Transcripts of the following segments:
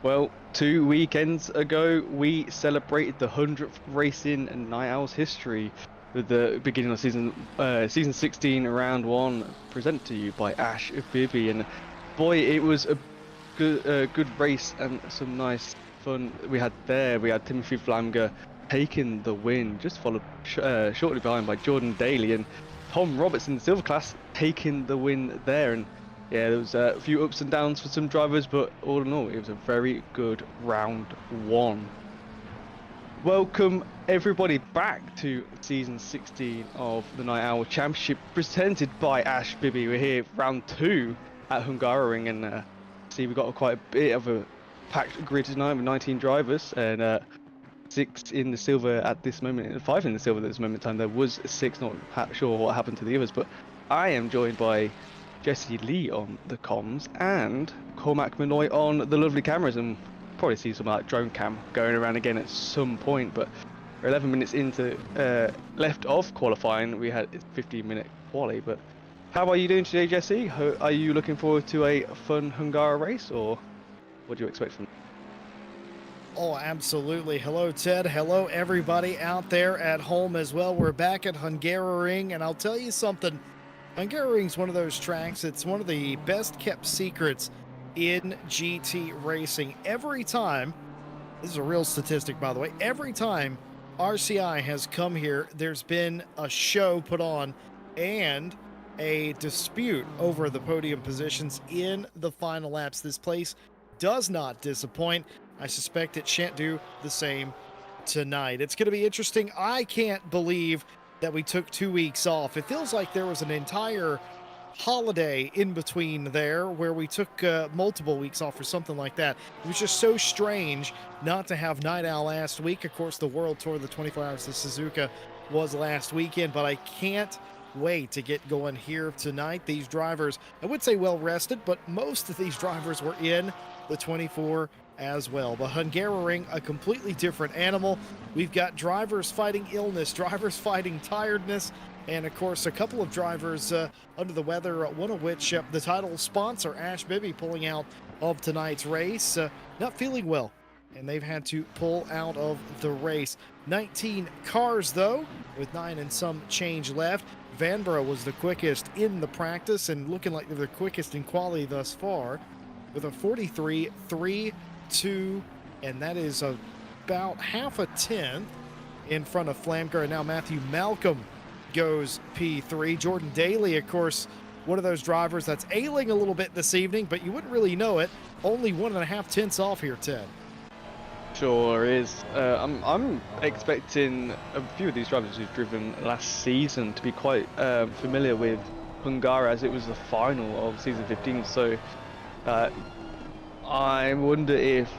Well, 2 weekends ago, we celebrated the 100th race in Night Owl's history with the beginning of season 16, round one, presented to you by Ash Bibby. And boy, it was a good race and some nice fun we had there. We had Timothy Flamger taking the win, just followed shortly behind by Jordan Daly and Tom Roberts in the silver class taking the win there. And yeah, there was a few ups and downs for some drivers, but all in all, it was a very good round one. Welcome everybody back to season 16 of the Night Owl Championship, presented by Ash Bibby. We're here round two at Hungaroring, and see we've got quite a bit of a packed grid tonight with 19 drivers and 6 in the silver at this moment, 5 in the silver at this moment in time. There was 6, not sure what happened to the others, but I am joined by Jesse Lee on the comms and Cormac Malloy on the lovely cameras, and probably see some like drone cam going around again at some point. But we're 11 minutes into left of qualifying. We had a 15-minute quali. But how are you doing today, Jesse? Are you looking forward to a fun Hungara race, or what do you expect from? Oh, absolutely. Hello, Ted. Hello, everybody out there at home as well. We're back at Hungaroring, and I'll tell you something. Hungaroring is one of those tracks. It's one of the best kept secrets in GT racing. Every time, this is a real statistic, by the way, every time RCI has come here, there's been a show put on and a dispute over the podium positions in the final laps. This place does not disappoint. I suspect it shan't do the same tonight. It's going to be interesting. I can't believe that we took 2 weeks off. It feels like there was an entire holiday in between there where we took multiple weeks off or something like that. It was just so strange not to have Night Owl last week. Of course, the World Tour, the 24 Hours of Suzuka, was last weekend, but I can't wait to get going here tonight. These drivers, I would say well rested, but most of these drivers were in the 24 as well. But Hungaroring, a completely different animal. We've got drivers fighting illness, drivers fighting tiredness, and of course a couple of drivers under the weather, one of which the title sponsor Ash Bibby pulling out of tonight's race, not feeling well, and they've had to pull out of the race. 19 cars though, with 9 and some change left. Vanbrugh was the quickest in the practice and looking like they're the quickest in quali thus far with a 43.32, and that is about half a tenth in front of Flamger. And now Matthew Malcolm goes P3. Jordan Daly, of course, one of those drivers that's ailing a little bit this evening, but you wouldn't really know it. Only 1.5 tenths off here, Ted. Sure is. I'm expecting a few of these drivers who've driven last season to be quite familiar with Hungara, as it was the final of season 15. So I wonder if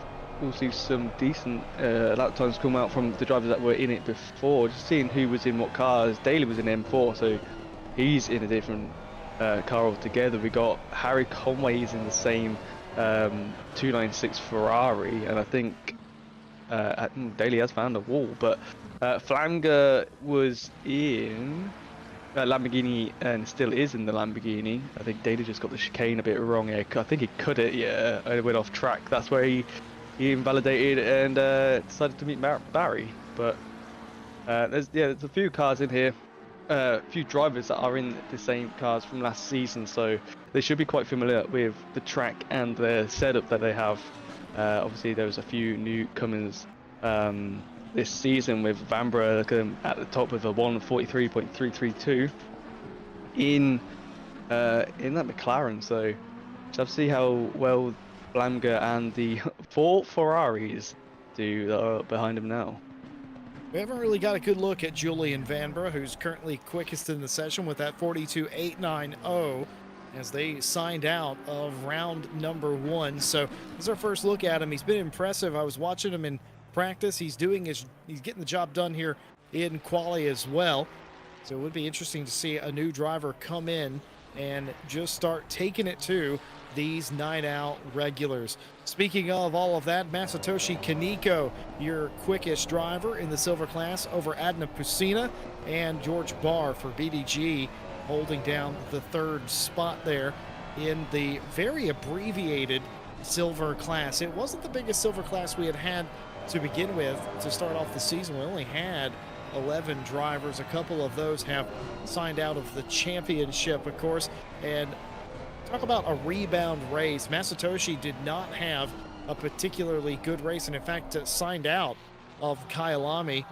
we'll see some decent lap times come out from the drivers that were in it before. Just seeing who was in what cars. Daly was in M4, so he's in a different car altogether. We got Harry Conway, he's in the same 296 Ferrari, and I think Daly has found a wall. But Flamger was in Lamborghini and still is in the Lamborghini. I think Daly just got the chicane a bit wrong here. I think he cut it, yeah, it went off track. That's where he invalidated and decided to meet Barry. But there's a few cars in here, a few drivers that are in the same cars from last season, so they should be quite familiar with the track and the setup that they have. Obviously there was a few newcomers this season, with Vanbrugh at the top with a 143.332 in that McLaren. So shall see how well Flamger and the 4 Ferraris do behind him now. We haven't really got a good look at Julian Vanbrugh, who's currently quickest in the session with that 42.890 as they signed out of round number 1. So this is our first look at him. He's been impressive. I was watching him in practice. He's getting the job done here in quali as well. So it would be interesting to see a new driver come in and just start taking it to these Night Owl regulars. Speaking of all of that, Masatoshi Kaneko, your quickest driver in the silver class over Adna Pusina, and George Barr for BDG holding down the 3rd spot there in the very abbreviated silver class. It wasn't the biggest silver class we had to begin with to start off the season. We only had 11 drivers. A couple of those have signed out of the championship, of course. And talk about a rebound race. Masatoshi did not have a particularly good race, and in fact signed out of Kyalami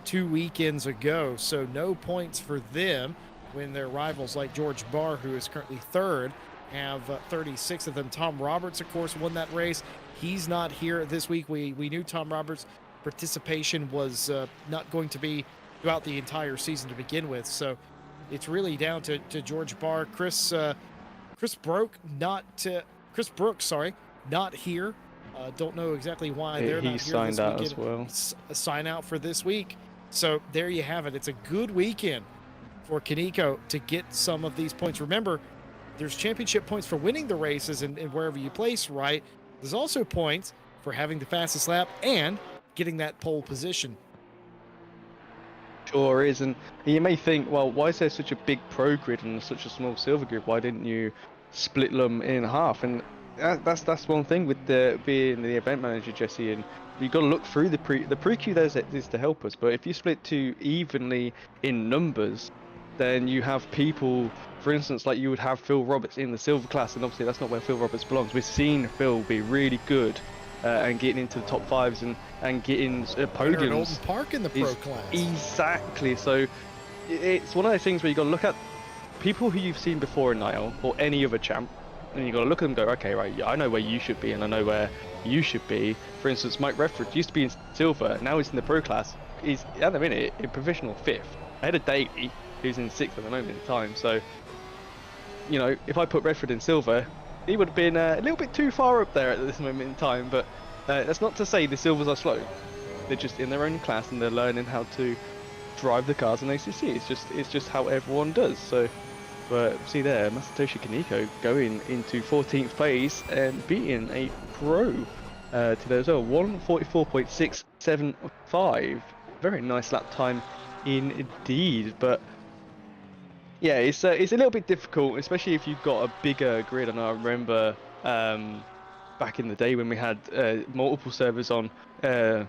2 weekends ago. So no points for them when their rivals like George Barr, who is currently third, have 36 of them. Tom Roberts, of course, won that race. He's not here this week. We knew Tom Roberts' participation was not going to be throughout the entire season to begin with. So it's really down to George Barr. Chris Brooks, not here. Don't know exactly why they're not here. He signed out as well. Sign out for this week. So there you have it. It's a good weekend for Kaneko to get some of these points. Remember, there's championship points for winning the races and wherever you place, right? There's also points for having the fastest lap and getting that pole position. Sure is, and you may think, well, why is there such a big pro grid and such a small silver grid? Why didn't you split them in half? And that's one thing with being the event manager, Jesse, and you've got to look through the pre-queue. There is to help us, but if you split too evenly in numbers, then you have people, for instance, like you would have Phil Roberts in the silver class, and obviously that's not where Phil Roberts belongs. We've seen Phil be really good and getting into the top fives and getting podiums. Alton Park in the pro class. Exactly. So it's one of those things where you got to look at people who you've seen before in Niall or any other champ, and you got to look at them and go, okay, right, I know where you should be, and I know where you should be. For instance, Mike Redford used to be in silver, now he's in the pro class. He's at the minute in provisional 5th, ahead of Daly, who's in 6th at the moment in time. So, you know, if I put Redford in silver, he would have been a little bit too far up there at this moment in time. But that's not to say the silvers are slow. They're just in their own class and they're learning how to drive the cars in ACC. It's just how everyone does. So, but see there, Masatoshi Kaneko going into 14th place and beating a pro today as well. 1:44.675. Very nice lap time indeed. But yeah, it's a little bit difficult, especially if you've got a bigger grid. And I remember back in the day when we had multiple servers on, well,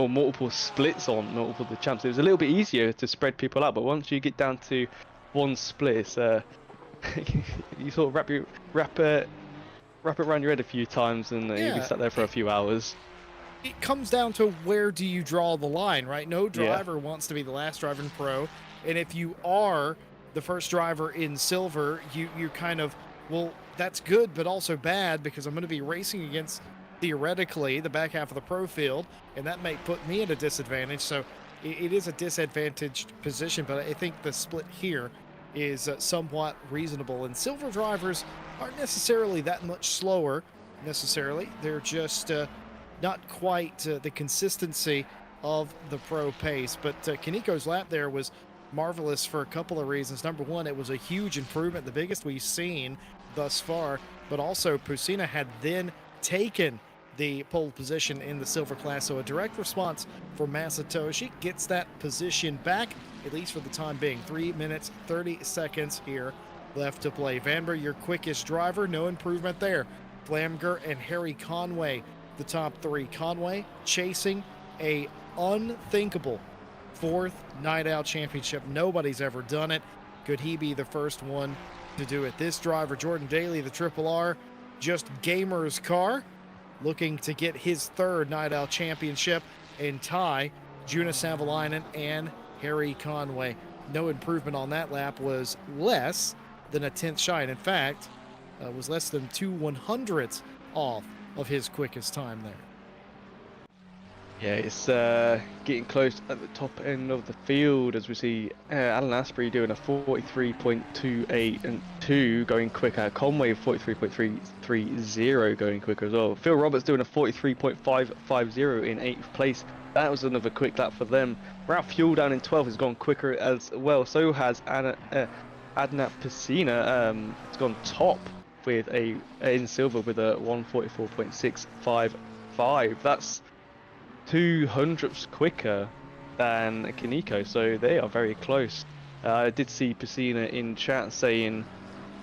multiple splits on multiple the champs. It was a little bit easier to spread people out. But once you get down to one split, you sort of wrap it around your head a few times, and you can sat there for a few hours. It comes down to where do you draw the line, right? No driver wants to be the last driver in pro. And if you are the first driver in silver, you kind of, well, that's good, but also bad, because I'm going to be racing against, theoretically, the back half of the pro field, and that may put me at a disadvantage. So it is a disadvantaged position, but I think the split here is somewhat reasonable. And silver drivers aren't necessarily that much slower, necessarily. They're just not quite the consistency of the pro pace. But Kaneko's lap there was marvelous for a couple of reasons. Number one, it was a huge improvement, the biggest we've seen thus far, but also Pusina had then taken the pole position in the silver class, so a direct response for Masatoshi, gets that position back, at least for the time being. 3 minutes 30 seconds here left to play. Vanber, your quickest driver, no improvement there. Flamger and Harry Conway, the top three. Conway chasing a unthinkable 4th Night Out Championship. Nobody's ever done it. Could he be the first one to do it? This driver, Jordan Daly, the Triple R, just Gamer's car, looking to get his 3rd Night Out Championship and tie Juna Savalainen and Harry Conway. No improvement on that lap, was less than a 10th shy, and in fact, was less than 2/100ths off of his quickest time there. Yeah, it's getting close at the top end of the field as we see Alan Asprey doing a 43.28 and 2 going quicker. Conway 43.330 going quicker as well. Phil Roberts doing a 43.550 in 8th place. That was another quick lap for them. Ralph Fuel down in 12th has gone quicker as well. So has Adnat Piscina. It's gone top with in silver with a 1:44.655. That's 200ths quicker than Kaneko, so they are very close. I did see Piscina in chat saying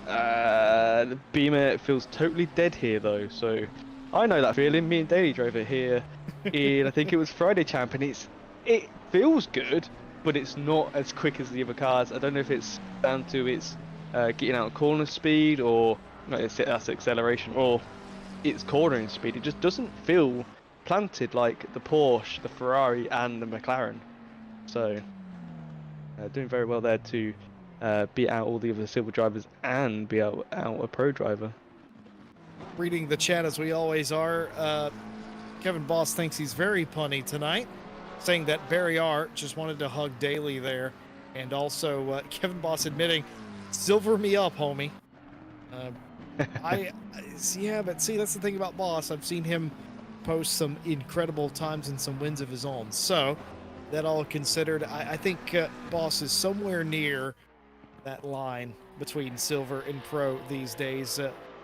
The Beamer feels totally dead here though, so I know that feeling. Me and Daly drove it here in I think it was Friday Champ, and it feels good, but it's not as quick as the other cars. I don't know if it's down to its getting out of corner speed, or no, that's acceleration, or its cornering speed. It just doesn't feel planted like the Porsche, the Ferrari, and the McLaren. So doing very well there to beat out all the other silver drivers and beat out a pro driver. Reading the chat as we always are. Kevin Boss thinks he's very punny tonight, saying that Barry R just wanted to hug Daly there. And also Kevin Boss admitting, silver me up, homie. Yeah, but see, that's the thing about Boss. I've seen him post some incredible times and some wins of his own. So, that all considered, I think Boss is somewhere near that line between silver and pro these days.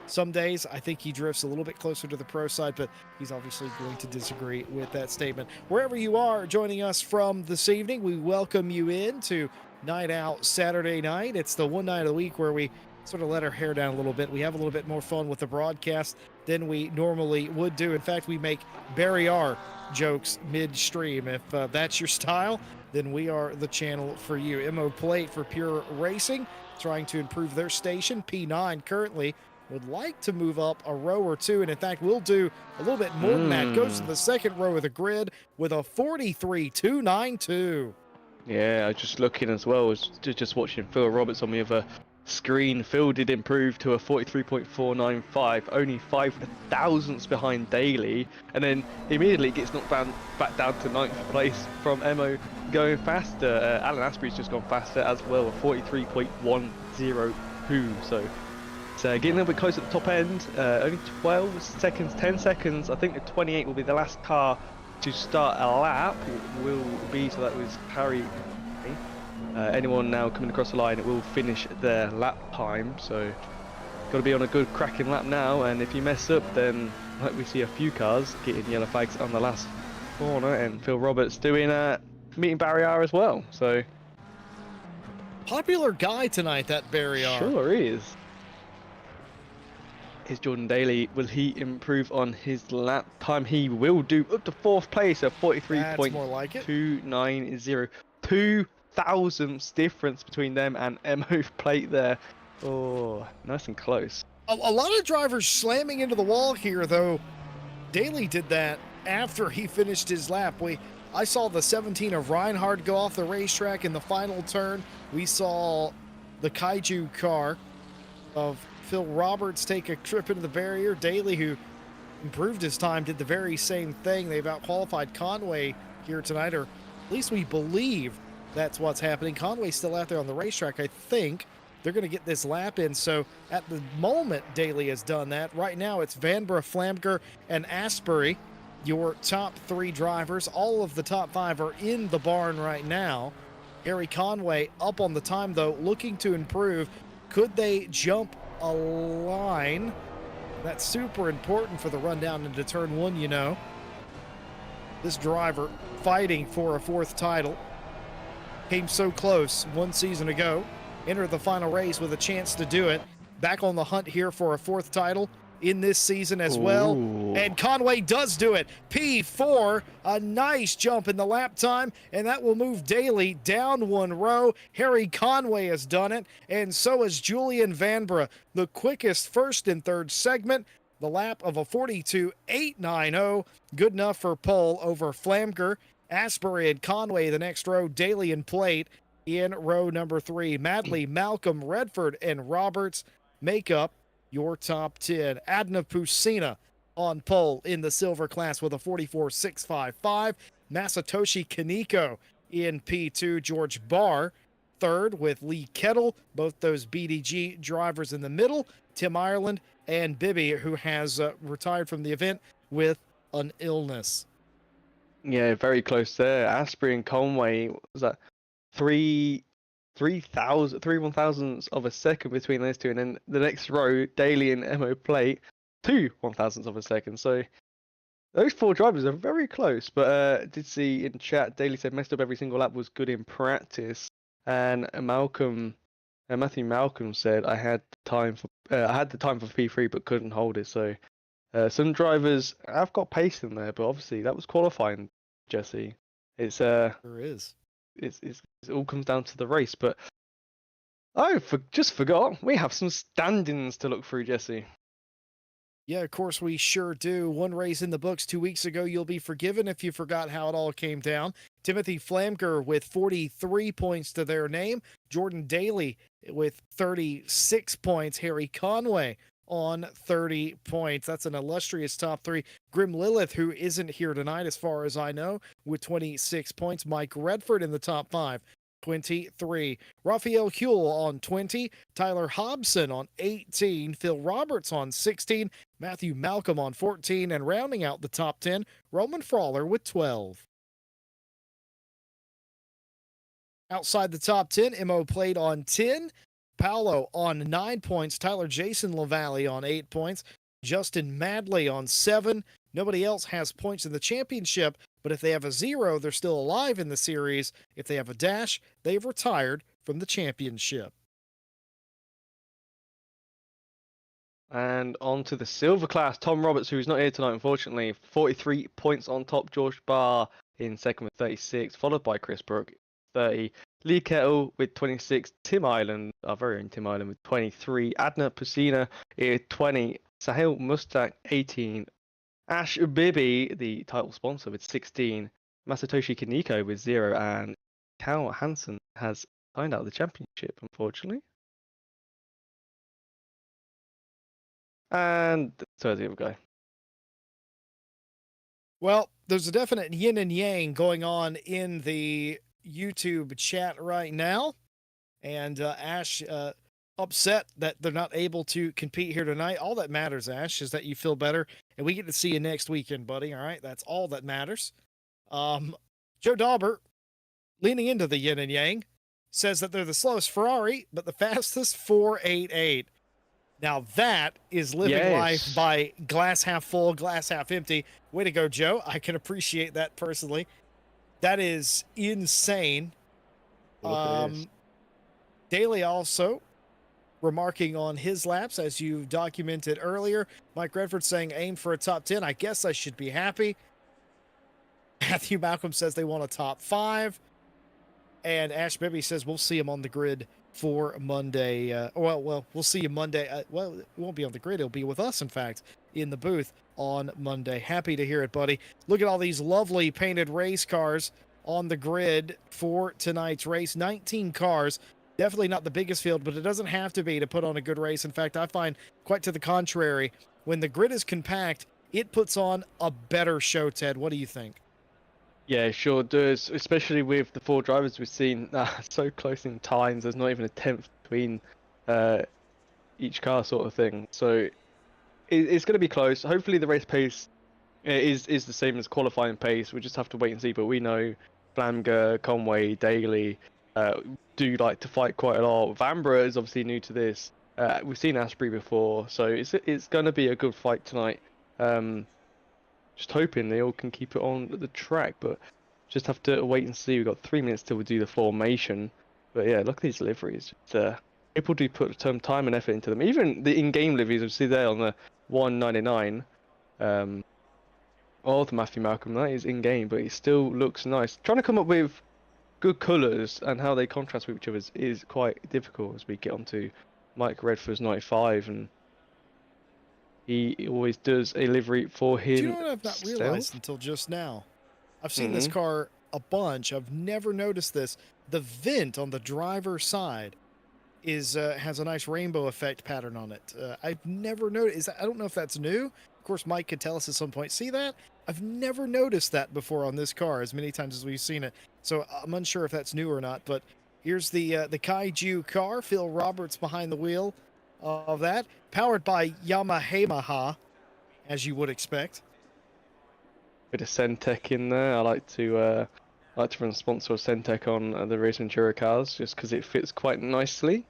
Some days I think he drifts a little bit closer to the pro side, but he's obviously going to disagree with that statement. Wherever you are joining us from this evening, we welcome you in to Night Out Saturday night. It's the one night of the week where we sort of let our hair down a little bit. We have a little bit more fun with the broadcast than we normally would do. In fact, we make Barry R jokes midstream. If that's your style, then we are the channel for you. MO Plate for Pure Racing, trying to improve their station. P9 currently would like to move up a row or two, and in fact, we'll do a little bit more than that. Goes to the second row of the grid with a 43.292. Yeah, I was just looking as well, was just watching Phil Roberts on the other screen. Phil did improve to a 43.495, only 5 thousandths behind Daly, and then immediately gets knocked back down to 9th place from Emo going faster. Alan Asprey's just gone faster as well, a 43.102, so it's getting a little bit close at the top end. Only 12 seconds, 10 seconds. I think the 28 will be the last car to start a lap. It will be, so that was Harry. Anyone now coming across the line, it will finish their lap time, so got to be on a good cracking lap now, and if you mess up, then like we see a few cars getting yellow flags on the last corner, and Phil Roberts doing meeting Barry R as well, so popular guy tonight, that Barry R. Sure is. Is Jordan Daly, will he improve on his lap time? He will do, up to 4th place at 43.290. 2 thousandths difference between them and MO Plate there. Oh, nice and close. A lot of drivers slamming into the wall here, though. Daly did that after he finished his lap. I saw the 17 of Reinhardt go off the racetrack in the final turn. We saw the Kaiju car of Phil Roberts take a trip into the barrier. Daly, who improved his time, did the very same thing. They've out-qualified Conway here tonight, or at least we believe that's what's happening. Conway's still out there on the racetrack. I think they're going to get this lap in. So at the moment, Daly has done that. Right now, it's Vanbrugh, Flamger, and Asbury, your top 3 drivers. All of the top 5 are in the barn right now. Harry Conway up on the time, though, looking to improve. Could they jump a line? That's super important for the rundown into turn 1, you know. This driver fighting for a 4th title. Came so close 1 season ago. Entered the final race with a chance to do it. Back on the hunt here for a 4th title in this season as well. And Conway does do it. P4, a nice jump in the lap time, and that will move Daly down 1 row. Harry Conway has done it, and so has Julian Vanbrugh, the quickest 1st and 3rd segment. The lap of a 42.890, good enough for pole over Flamger, Asbury, and Conway the next row. Daly and Plate in row number 3. Madley, Malcolm, Redford, and Roberts make up your top 10. Adna Pusina on pole in the silver class with a 44.655. Masatoshi Kaneko in P2. George Barr 3rd with Lee Kettle, both those BDG drivers in the middle. Tim Ireland and Bibby, who has retired from the event with an illness. Yeah, very close there. Asprey and Conway, was that 3 1,000ths of a second between those two, and then the next row, Daly and MO Plate, 2 1,000ths of a second. So those 4 drivers are very close. But did see in chat, Daly said messed up every single lap, was good in practice, and Malcolm Matthew Malcolm said I had the time for P3 but couldn't hold it. So some drivers have got pace in there, but obviously that was qualifying, Jesse. It's There is. it all comes down to the race. But just forgot we have some standings to look through, Jesse. Yeah, of course we sure do. One race in the books 2 weeks ago. You'll be forgiven if you forgot how it all came down. Timothy Flamger with 43 points to their name. Jordan Daly with 36 points. Harry Conway on 30 points. That's an illustrious top three. Grim Lilith, who isn't here tonight as far as I know, with 26 points. Mike Redford in the top five. 23. Raphael Huell on 20. Tyler Hobson on 18. Phil Roberts on 16. Matthew Malcolm on 14. And rounding out the top 10, Roman Frawler with 12. Outside the top 10, Mo played on 10. Paolo on 9 points. Tyler Jason LaValle on 8 points. Justin Madley on 7. Nobody else has points in the championship, but if they have a 0, they're still alive in the series. If they have a dash, they've retired from the championship. And on to the silver class, Tom Roberts, who's not here tonight, unfortunately. 43 points on top. George Barr in second with 36, followed by Chris Brook, 30. Lee Kettle with 26. Tim Island, our very own Tim Island, with 23. Adna Pusina with 20. Sahil Mustak, 18. Ash Bibby, the title sponsor, with 16. Masatoshi Kaneko with 0. And Cal Hansen has signed out of the championship, unfortunately. And so the other guy. Well, there's a definite yin and yang going on in the YouTube chat right now. And Ash upset that they're not able to compete here tonight. All that matters, Ash, is that you feel better. And we get to see you next weekend, buddy. All right? That's all that matters. Joe Dauber, leaning into the yin and yang, says that they're the slowest Ferrari, but the fastest 488. Now that is living life by glass half full, glass half empty. Way to go, Joe. I can appreciate that personally. That is insane. Daly also remarking on his laps, as you documented earlier. Mike Redford saying aim for a top 10. I guess I should be happy. Matthew Malcolm says they want a top 5. And Ash Bibby says we'll see him on the grid for Monday. We'll see you Monday. Well, it won't be on the grid. It'll be with us, in fact, in the booth on Monday. Happy to hear it, buddy. Look at all these lovely painted race cars on the grid for tonight's race. 19 cars. Definitely not the biggest field, but it doesn't have to be to put on a good race. In fact, I find quite to the contrary. When the grid is compact, it puts on a better show, Ted. What do you think? Yeah, sure does, especially with the 4 drivers we've seen so close in times. There's not even a tenth between each car, sort of thing. So it's going to be close. Hopefully the race pace is the same as qualifying pace. We just have to wait and see. But we know Flamger, Conway, Daly do like to fight quite a lot. Vanbrugh is obviously new to this. We've seen Asprey before, so it's going to be a good fight tonight. Just hoping they all can keep it on the track, but just have to wait and see. We've got 3 minutes till we do the formation. But yeah, look at these liveries. People do put some time and effort into them. Even the in-game liveries, you see there on the 199. Of Matthew Malcolm, that is in-game, but it still looks nice. Trying to come up with good colours and how they contrast with each other is quite difficult as we get onto Mike Redford's 95 and he always does a livery for him. Do you know what I've not realized until just now? I've seen this car a bunch. I've never noticed this. The vent on the driver's side has a nice rainbow effect pattern on it. I've never noticed. I don't know if that's new. Of course, Mike could tell us at some point. See that? I've never noticed that before on this car as many times as we've seen it. So I'm unsure if that's new or not. But here's the Kaiju car. Phil Roberts behind the wheel of that, powered by Yamaha, as you would expect. Bit of Centec in there. I like to run sponsor of Centec on the Race Ventura cars just because it fits quite nicely.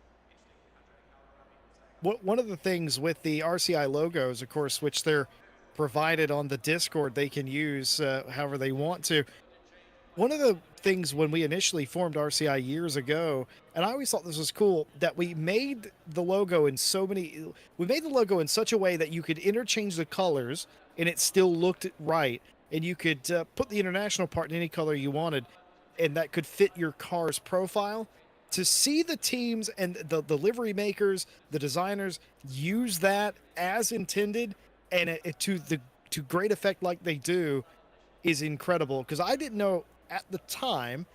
One of the things with the RCI logos, of course, which they're provided on the Discord, they can use however they want to. one of the things when we initially formed RCI years ago, and I always thought this was cool, that we made the logo in such a way that you could interchange the colors and it still looked right. And you could put the international part in any color you wanted, and that could fit your car's profile. To see the teams and the livery makers, the designers use that as intended, and to great effect like they do, is incredible. Because I didn't know at the time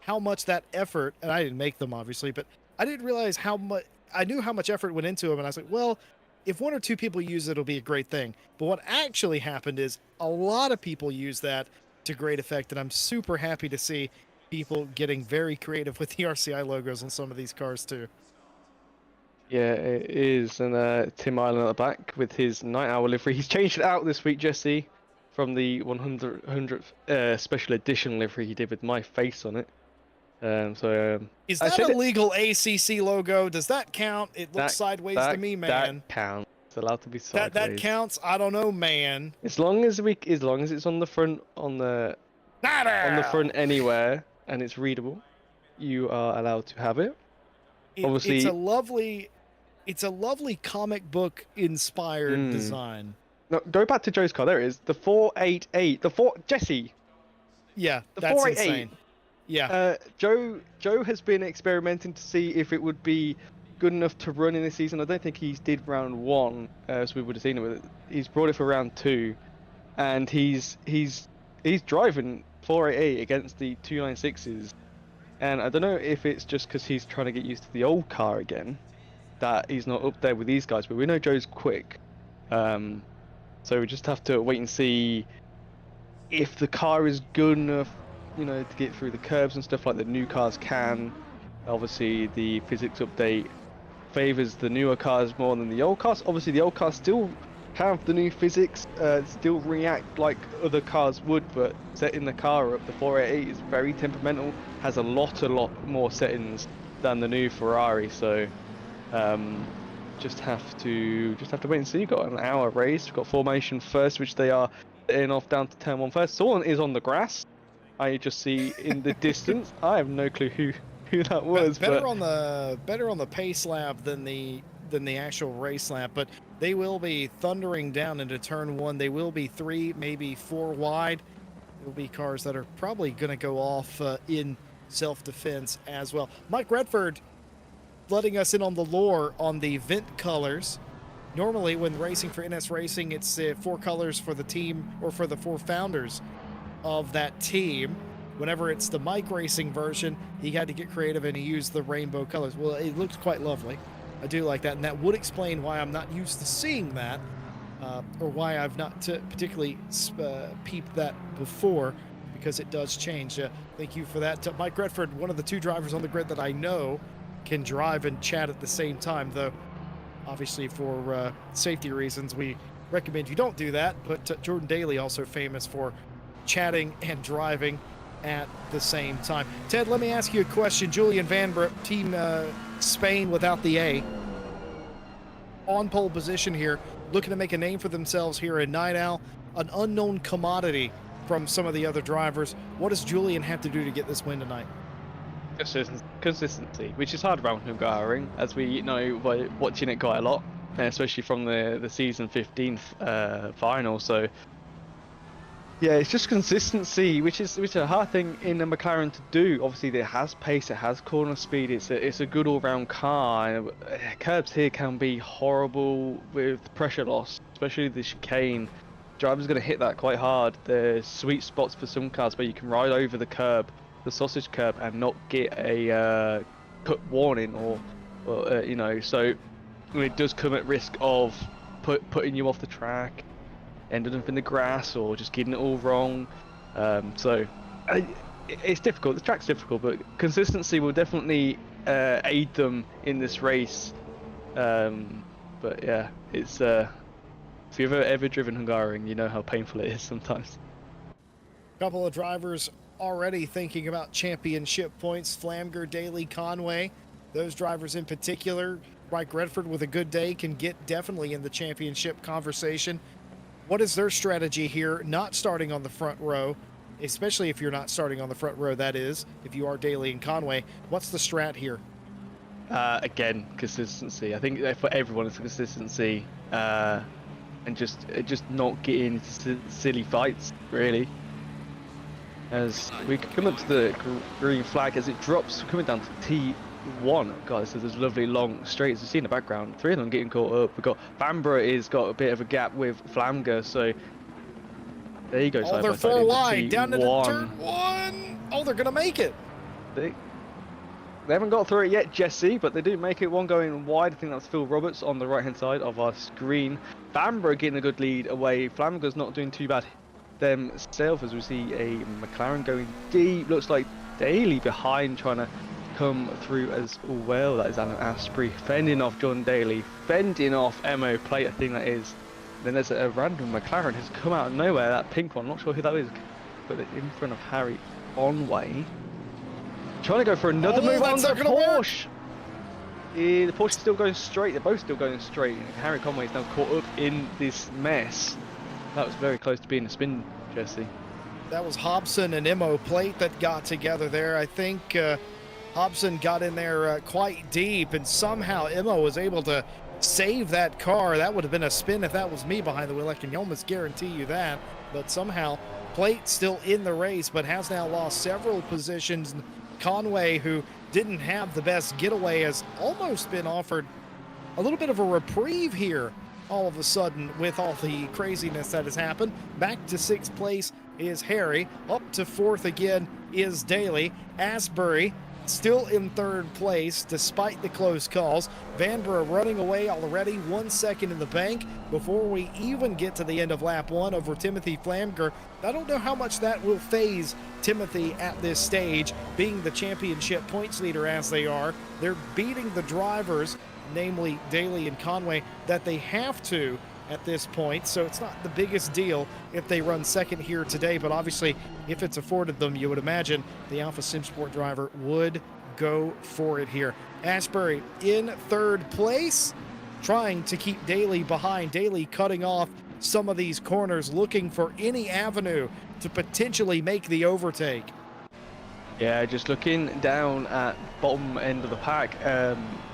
how much that effort, and I didn't make them obviously, but I didn't realize how much. I knew how much effort went into them, and I was like, well, if one or two people use it, it'll be a great thing. But what actually happened is a lot of people use that to great effect, and I'm super happy to see people getting very creative with the RCI logos on some of these cars too. Yeah, it is. And Tim Island at the back with his Night Owl livery. He's changed it out this week, Jesse, from the 100th special edition livery he did with my face on it. Is that a legal ACC logo? Does that count? It looks sideways to me, man. That counts. It's allowed to be sideways. That counts. I don't know, man. As long as it's on the front, on the front anywhere, and it's readable, you are allowed to have it. Obviously, it's a lovely comic book inspired design. No, go back to Joe's car. There it is. The 488. Jesse. Yeah, the that's 488. Insane. Yeah. Joe has been experimenting to see if it would be good enough to run in this season. I don't think he did round 1, as we would have seen it with it. He's brought it for round 2, and he's driving 488 against the 296s. And I don't know if it's just because he's trying to get used to the old car again, that he's not up there with these guys. But we know Joe's quick, so we just have to wait and see if the car is good enough, to get through the curbs and stuff like the new cars can. Obviously, the physics update favors the newer cars more than the old cars. Obviously, the old cars still have the new physics, still react like other cars would, but setting the car up, the 488 is very temperamental, has a lot more settings than the new Ferrari. So just have to wait and see. You've got an hour race. We've got formation first, which they are setting off down to turn 1 first. Someone is on the grass. I just see in the distance. I have no clue who that was. Better on the pace lap than the actual race lap, but they will be thundering down into turn 1. They will be 3, maybe 4 wide. There will be cars that are probably going to go off in self-defense as well. Mike Redford letting us in on the lore on the vent colors. Normally, when racing for NS Racing, it's 4 colors for the team or for the 4 founders of that team. Whenever it's the Mike Racing version, he had to get creative and he used the rainbow colors. Well, it looks quite lovely. I do like that, and that would explain why I'm not used to seeing that, or why I've not particularly peeped that before, because it does change. Thank you for that. Mike Redford, one of the 2 drivers on the grid that I know can drive and chat at the same time, though obviously for safety reasons we recommend you don't do that. But Jordan Daly, also famous for chatting and driving at the same time. Ted, let me ask you a question. Julian Vanbrugh, Team Spain without the A, on pole position here, looking to make a name for themselves here in Night Owl, an unknown commodity from some of the other drivers. What does Julian have to do to get this win tonight? Consistency, which is hard around Hungaroring, as we know by watching it quite a lot, especially from the season 15 final. So yeah, it's just consistency, which is a hard thing in a McLaren to do. Obviously, it has pace, it has corner speed, it's a good all-round car. Curbs here can be horrible with pressure loss, especially the chicane. Drivers going to hit that quite hard. There's sweet spots for some cars where you can ride over the curb, the sausage curb, and not get a cut warning or so it does come at risk of putting you off the track, ending up in the grass, or just getting it all wrong. It's difficult. The track's difficult, but consistency will definitely aid them in this race. But yeah, it's if you've ever driven Hungaroring, you know how painful it is sometimes. A couple of drivers already thinking about championship points. Flamger, Daly, Conway, those drivers in particular. Mike Redford with a good day can get definitely in the championship conversation. What is their strategy here, not starting on the front row, especially if you're not starting on the front row, that is, if you are Daly and Conway. What's the strat here? Again, consistency. I think for everyone it's consistency, and just not getting into silly fights, really. As we come up to the green flag, as it drops, coming down to T1. God, this is this lovely long straight. As you see in the background, 3 of them getting caught up. We've got Bambra has got a bit of a gap with Flamger, so there you go. Oh, they're 4 wide, down to turn 1. Oh, they're going to make it. They haven't got through it yet, Jesse, but they do make it. One going wide. I think that's Phil Roberts on the right-hand side of our screen. Bambra getting a good lead away. Flamger's not doing too bad themselves, as we see a McLaren going deep. Looks like Daly behind, trying to come through as well. That is Alan Asprey fending off John Daly, fending off Mo Plate, I think that is. Then there's a random McLaren who's come out of nowhere, that pink one, not sure who that is, but it's in front of Harry Conway. Trying to go for another move on the Porsche. Yeah, the Porsche is still going straight, they're both still going straight. Harry Conway is now caught up in this mess. That was very close to being a spin, Jesse. That was Hobson and Mo Plate that got together there. I think Hobson got in there quite deep, and somehow Mo was able to save that car. That would have been a spin if that was me behind the wheel. I can almost guarantee you that. But somehow Plate still in the race, but has now lost several positions. Conway, who didn't have the best getaway, has almost been offered a little bit of a reprieve here all of a sudden with all the craziness that has happened. Back to 6th place is Harry. Up to 4th again is Daly. Asbury still in 3rd place despite the close calls. Vanbrugh running away already, 1 second in the bank before we even get to the end of lap 1 over Timothy Flamger. I don't know how much that will phase Timothy at this stage, being the championship points leader as they are. They're beating the drivers, namely Daly and Conway, that they have to at this point, so it's not the biggest deal if they run second here today, but obviously if it's afforded them, you would imagine the Alpha Sim Sport driver would go for it here. Asbury in 3rd place, trying to keep Daly behind. Daly cutting off some of these corners, looking for any avenue to potentially make the overtake. Yeah, just looking down at bottom end of the pack,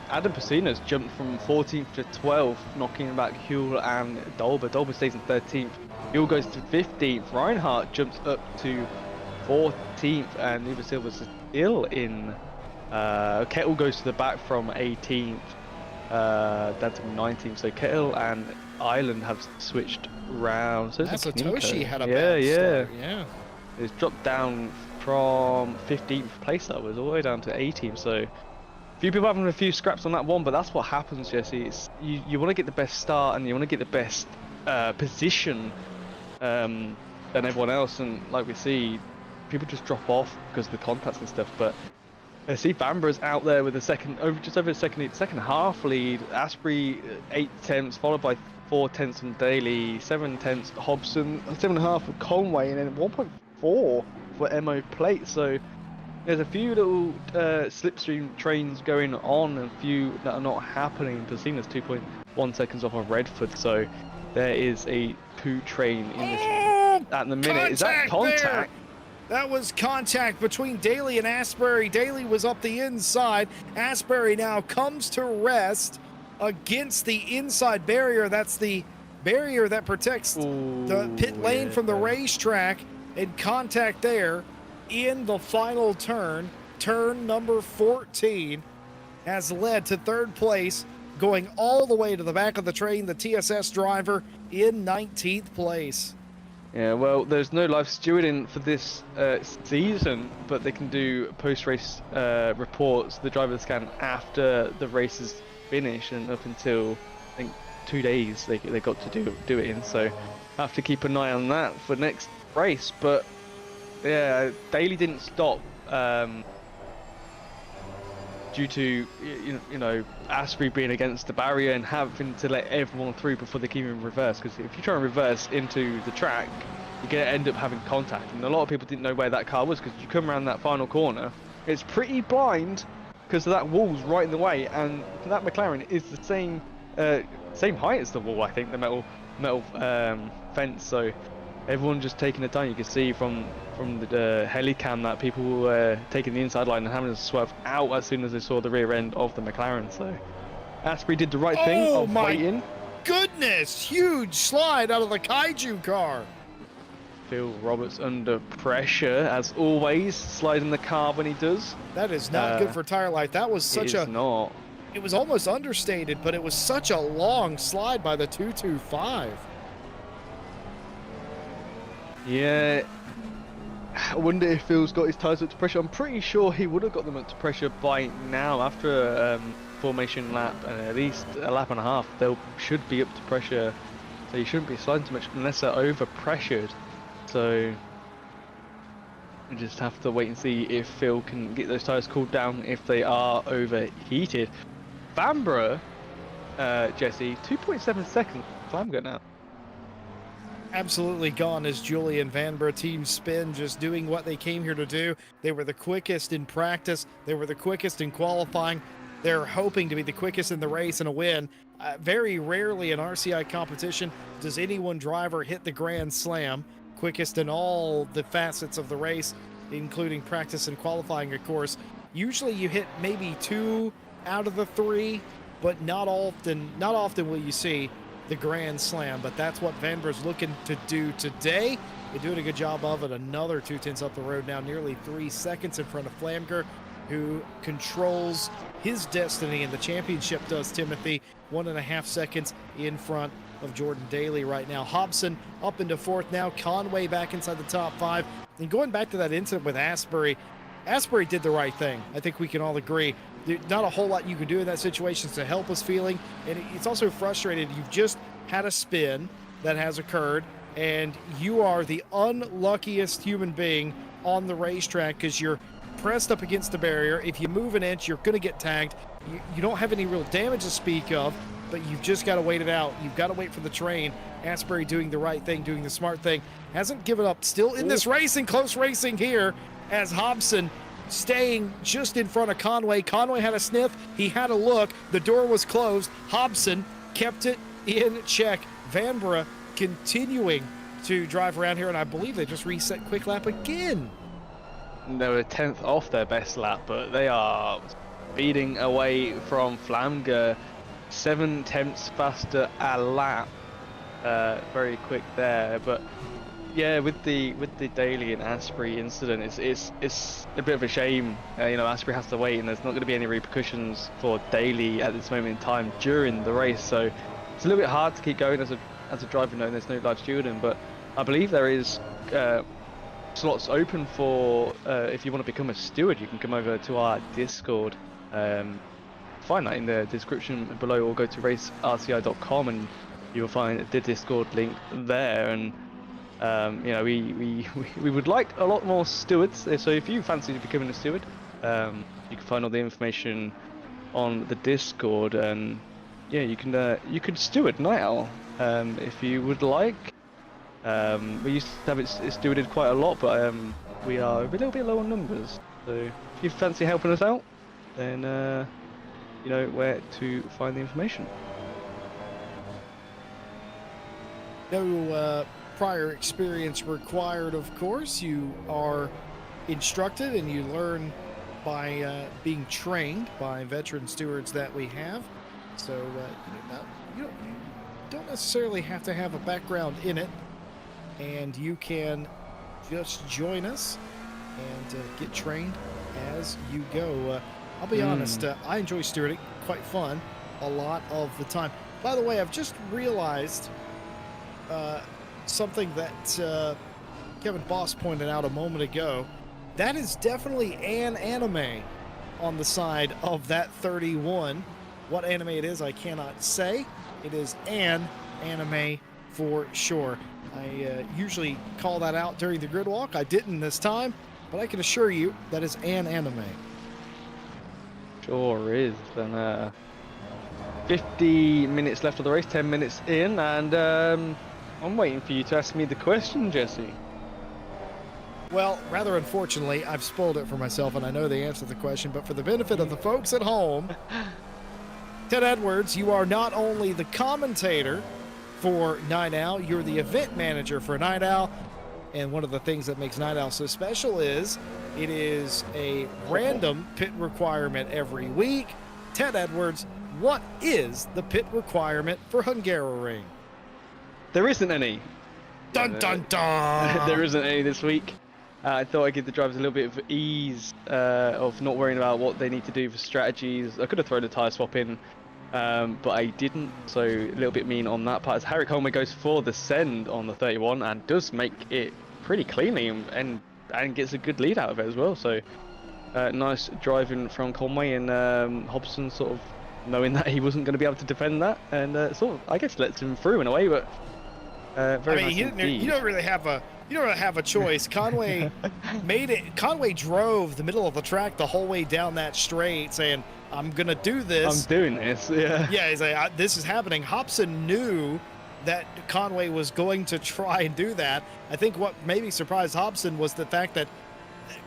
Adam Pesina's jumped from 14th to 12th, knocking back Huell and Dolber. Dolber stays in 13th. Huell goes to 15th. Reinhardt jumps up to 14th, and Uber Silva's still in. Kettle goes to the back from 18th down to 19th. So Kettle and Island have switched round. So Satoshi had a bad start. Yeah. It's dropped down from 15th place, that was all the way down to 18th. So few people having a few scraps on that one, but that's what happens, Jesse. It's, you want to get the best start and you want to get the best position than everyone else, and like we see, people just drop off because of the contacts and stuff. But I see Bambra's out there with a just over a second half lead. Asprey 8/10, followed by 4/10 from Daly, 7/10 Hobson, 7.5 for Conway, and then 1.4 for Mo Plate. So there's a few little slipstream trains going on, and a few that are not happening. Pesina's 2.1 seconds off of Redford, so there is a 2 train in this at the minute. Is that contact? There. That was contact between Daly and Asbury. Daly was up the inside. Asbury now comes to rest against the inside barrier. That's the barrier that protects the pit lane from the racetrack, and contact there in the final turn. Turn number 14 has led to 3rd place, going all the way to the back of the train. The TSS driver in 19th place. Yeah, well, there's no live stewarding for this season, but they can do post-race reports. The drivers can after the race is finished, and up until I think 2 days they got to do it in. So have to keep an eye on that for next race. But yeah, Daly didn't stop due to you know Asprey being against the barrier and having to let everyone through before they can even reverse. Because if you try and reverse into the track, you're going to end up having contact. And a lot of people didn't know where that car was, because you come around that final corner, it's pretty blind because that wall's right in the way, and that McLaren is the same height as the wall, I think, the metal fence. So everyone just taking the time. You can see from the helicam that people were taking the inside line and having to swerve out as soon as they saw the rear end of the McLaren. So Asprey did the right thing Oh of my waiting. goodness! Huge slide out of the Kaiju car. Phil Roberts under pressure, as always, sliding the car when he does. That is not good for tire life. That was such It is not. It was almost understated, but it was such a long slide by the 225. Yeah. I wonder if Phil's got his tyres up to pressure. I'm pretty sure he would have got them up to pressure by now. After a formation lap and at least a lap and a half, they should be up to pressure. So you shouldn't be sliding too much unless they're over pressured. So we just have to wait and see if Phil can get those tyres cooled down if they are overheated. Vanbrugh, Jesse, 2.7 seconds. Flamger now. Absolutely gone as Julian Vanbrugh. Team Spin just doing what they came here to do. They were the quickest in practice. They were the quickest in qualifying. They're hoping to be the quickest in the race and a win. Very rarely in RCI competition does any one driver hit the Grand Slam. Quickest in all the facets of the race, including practice and qualifying, of course. Usually you hit maybe 2 out of the 3, but not often will you see the Grand Slam. But that's what Vanbrug's looking to do today. They're doing a good job of it. Another 2/10 up the road now, nearly 3 seconds in front of Flamger, who controls his destiny in the championship, does Timothy. 1.5 seconds in front of Jordan Daly right now. Hobson up into 4th now. Conway back inside the top 5. And going back to that incident with Asbury did the right thing. I think we can all agree. Not a whole lot you can do in that situation to help his feeling. And it's also frustrating. You've just had a spin that has occurred, and you are the unluckiest human being on the racetrack because you're pressed up against the barrier. If you move an inch, you're going to get tagged. You don't have any real damage to speak of, but you've just got to wait it out. You've got to wait for the train. Asbury doing the right thing, doing the smart thing. Hasn't given up. Still in this racing, close racing here, as Hobson staying just in front of Conway. Conway had a sniff. He had a look. The door was closed. Hobson kept it in check. Vanbrugh continuing to drive around here, and I believe they just reset quick lap again. They were 10th off their best lap, but they are speeding away from Flamger. 7 tenths faster a lap. Very quick there, but yeah, with the Daly and Asprey incident, it's a bit of a shame. Asprey has to wait, and there's not going to be any repercussions for Daly at this moment in time during the race. So it's a little bit hard to keep going as a driver, knowing there's no large shielding. But I believe there is slots open for if you want to become a steward. You can come over to our Discord. Find that in the description below, or go to racerci.com and you will find the Discord link there. And we would like a lot more stewards, so if you fancy becoming a steward, you can find all the information on the Discord, and yeah, you can steward Night Owl if you would like. We used to have it stewarded quite a lot, but we are a little bit low on numbers, so if you fancy helping us out, then you know where to find the information. No prior experience required, of course. You are instructed and you learn by being trained by veteran stewards that we have. So you don't necessarily have to have a background in it, and you can just join us and get trained as you go. I'll be honest, I enjoy stewarding. Quite fun a lot of the time. By the way, I've just realized something that Kevin Boss pointed out a moment ago. That is definitely an anime on the side of that 31. What anime it is, I cannot say. It is an anime for sure. I usually call that out during the grid walk. I didn't this time, but I can assure you that is an anime. Sure is. And 50 minutes left of the race, 10 minutes in, and I'm waiting for you to ask me the question, Jesse. Well, rather unfortunately, I've spoiled it for myself, and I know the answer to the question, but for the benefit of the folks at home, Ted Edwards, you are not only the commentator for Night Owl. You're the event manager for Night Owl. And one of the things that makes Night Owl so special is it is a random pit requirement every week. Ted Edwards, what is the pit requirement for Hungaroring? There isn't any. Dun dun dun! There isn't any this week. I thought I'd give the drivers a little bit of ease of not worrying about what they need to do for strategies. I could have thrown a tyre swap in, but I didn't, so a little bit mean on that part. As Harry Conway goes for the send on the 31 and does make it pretty cleanly and gets a good lead out of it as well. So nice driving from Conway, and Hobson sort of knowing that he wasn't going to be able to defend that, and sort of I guess lets him through in a way, but very nice indeed. You don't really have a choice. Conway made it. Conway drove the middle of the track the whole way down that straight, saying, "I'm gonna do this. I'm doing this." Yeah. Yeah, he's like, "This is happening." Hobson knew that Conway was going to try and do that. I think what maybe surprised Hobson was the fact that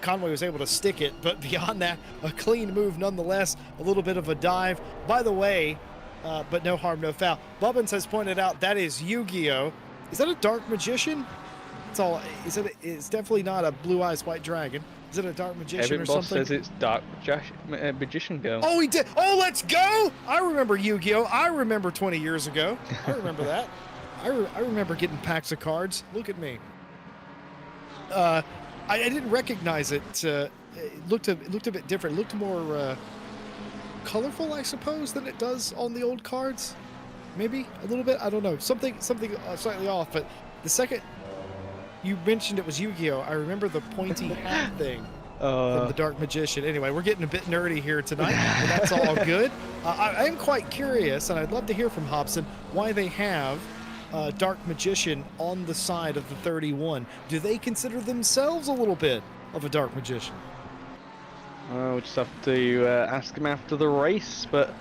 Conway was able to stick it, but beyond that, a clean move nonetheless. A little bit of a dive. By the way, but no harm, no foul. Bubbins has pointed out that is Yu-Gi-Oh. Is that a dark magician? It's all. It's definitely not a blue eyes white dragon. Is it a dark magician or something? Boss says it's dark magician girl. Oh, he did. Oh, let's go! I remember Yu-Gi-Oh. I remember 20 years ago. I remember that. I remember getting packs of cards. Look at me. I didn't recognize it. It looked a bit different. It looked more colorful, I suppose, than it does on the old cards. Maybe a little bit. I don't know. Something slightly off. But the second you mentioned it was Yu-Gi-Oh, I remember the pointy hat thing from the Dark Magician. Anyway, we're getting a bit nerdy here tonight, and that's all good. I am quite curious, and I'd love to hear from Hobson why they have Dark Magician on the side of the 31. Do they consider themselves a little bit of a Dark Magician? We'll just have to ask him after the race, but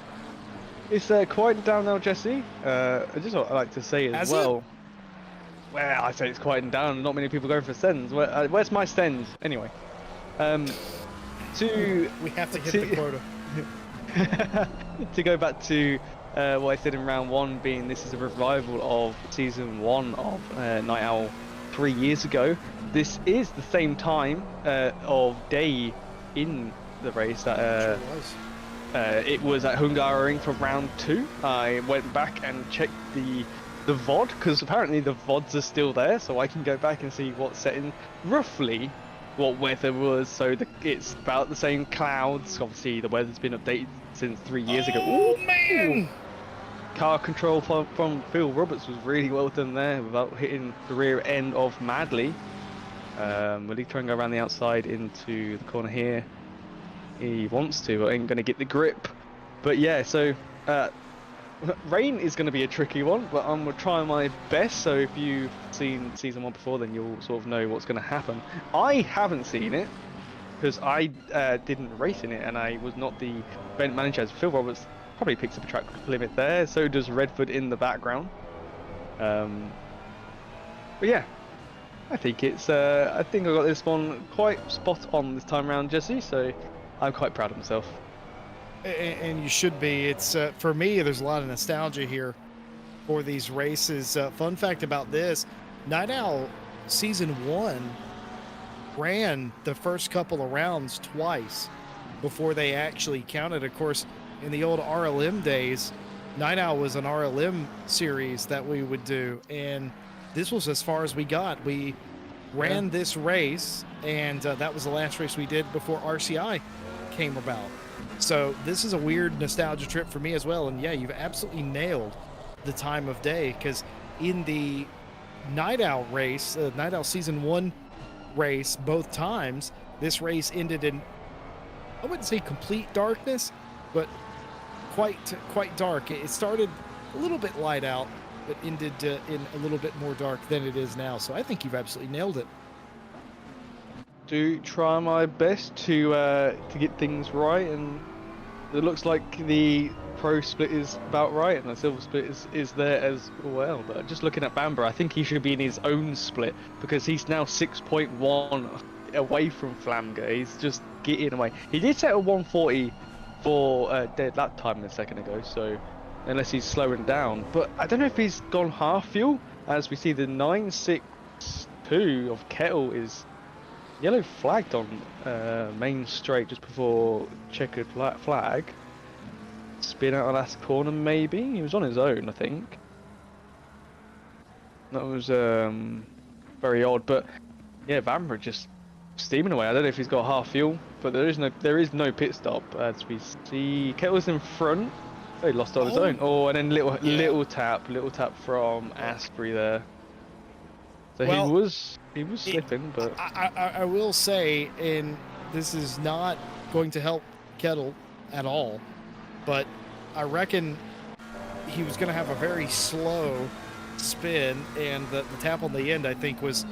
it's quieting down now, Jesse. Just what I like to say as well. It? Well, I say it's quieting down. Not many people going for sends. Where's my send? Anyway, we have to hit the quota. To go back to what I said in round one, being this is a revival of season 1 of Night Owl 3 years ago. This is the same time of day in the race that it was at Hungaroring for round 2. I went back and checked the VOD, because apparently the VODs are still there, so I can go back and see what setting, roughly what weather was. So it's about the same clouds. Obviously the weather's been updated since 3 years ago. Oh man! Car control from Phil Roberts was really well done there without hitting the rear end of Madley. Will he try and go around the outside into the corner here? He wants to, but ain't going to get the grip. But yeah, so rain is going to be a tricky one, but I'm going to try my best. So if you've seen season 1 before, then you'll sort of know what's going to happen. I haven't seen it because I didn't race in it, and I was not the event manager. Phil Roberts probably picks up a track limit there, so does Redford in the background. But yeah, I think it's I think I got this one quite spot on this time around, Jesse, so I'm quite proud of myself. And you should be. It's for me, there's a lot of nostalgia here for these races. Fun fact about this, Night Owl season 1 ran the first couple of rounds twice before they actually counted. Of course, in the old RLM days, Night Owl was an RLM series that we would do, and this was as far as we got. We ran this race, and that was the last race we did before RCI came about. So this is a weird nostalgia trip for me as well. And yeah, you've absolutely nailed the time of day, because in the Night Owl race, Night Owl season 1 race, both times, this race ended in, I wouldn't say complete darkness, but quite dark. It started a little bit light out, but ended in a little bit more dark than it is now. So I think you've absolutely nailed it. Do try my best to get things right, and it looks like the pro split is about right, and the silver split is there as well. But just looking at Bamber, I think he should be in his own split, because he's now 6.1 away from Flamga. He's just getting away. He did set a 140 for dead lap time a second ago, so unless he's slowing down. But I don't know if he's gone half fuel, as we see the 962 of Kettle is yellow flagged on main straight just before checkered flag. Spin out of last corner, maybe. He was on his own, I think. That was very odd, but yeah, Vanbrugh just steaming away. I don't know if he's got half fuel, but there is no pit stop as we see Kettle's in front. Oh, he lost on his own. Oh, and then little tap from Asprey there. So well, he was slipping, but I will say, and this is not going to help Kettle at all, but I reckon he was going to have a very slow spin, and the tap on the end, I think, was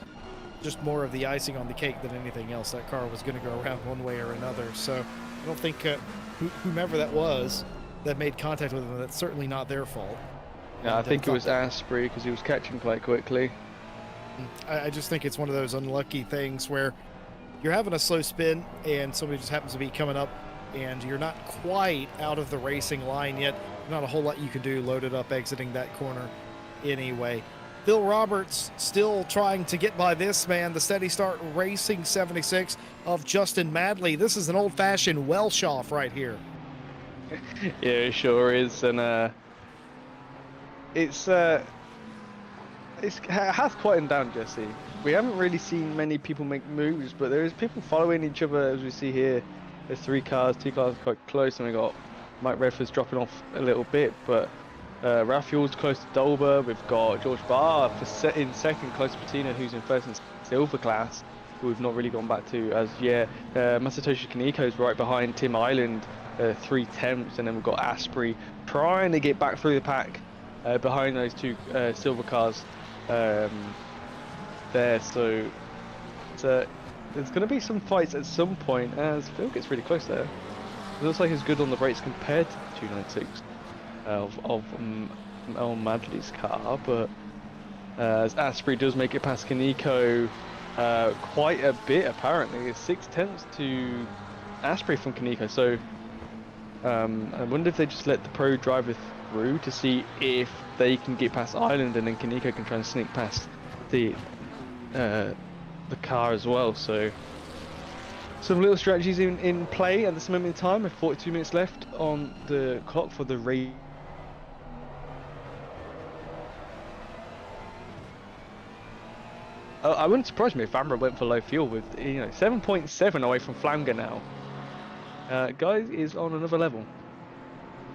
just more of the icing on the cake than anything else. That car was going to go around one way or another. So I don't think whomever that was that made contact with him, that's certainly not their fault. Yeah, I think it was Asprey because he was catching quite quickly. I just think it's one of those unlucky things where you're having a slow spin and somebody just happens to be coming up and you're not quite out of the racing line yet. Not a whole lot you can do loaded up exiting that corner anyway. Phil Roberts still trying to get by this man, the Steady Start Racing 76 of Justin Madley. This is an old-fashioned Welsh off right here. Yeah, it sure is, and it has quietened down, Jesse. We haven't really seen many people make moves, but there is people following each other, as we see here. There's two cars quite close, and we got Mike Redford's dropping off a little bit, but Raphael's close to Dolber. We've got George Barr in second, close to Patina, who's in first and silver class, who we've not really gone back to as yet. Masatoshi Kaniko's right behind Tim Island, 3/10, and then we've got Asprey trying to get back through the pack behind those two silver cars there. So there's going to be some fights at some point as Phil gets really close there. It looks like he's good on the brakes compared to the 296 of Madley's car, but as Asprey does make it past Kaneko quite a bit, apparently. It's 6/10 to Asprey from Kaneko, so I wonder if they just let the pro driver through to see if they can get past Island, and then Kaneko can try and sneak past the car as well. So some little strategies in play at this moment in time, with 42 minutes left on the clock for the race. I wouldn't surprise me if Vanbrugh went for low fuel with 7.7 away from Flamger now. Guy is on another level.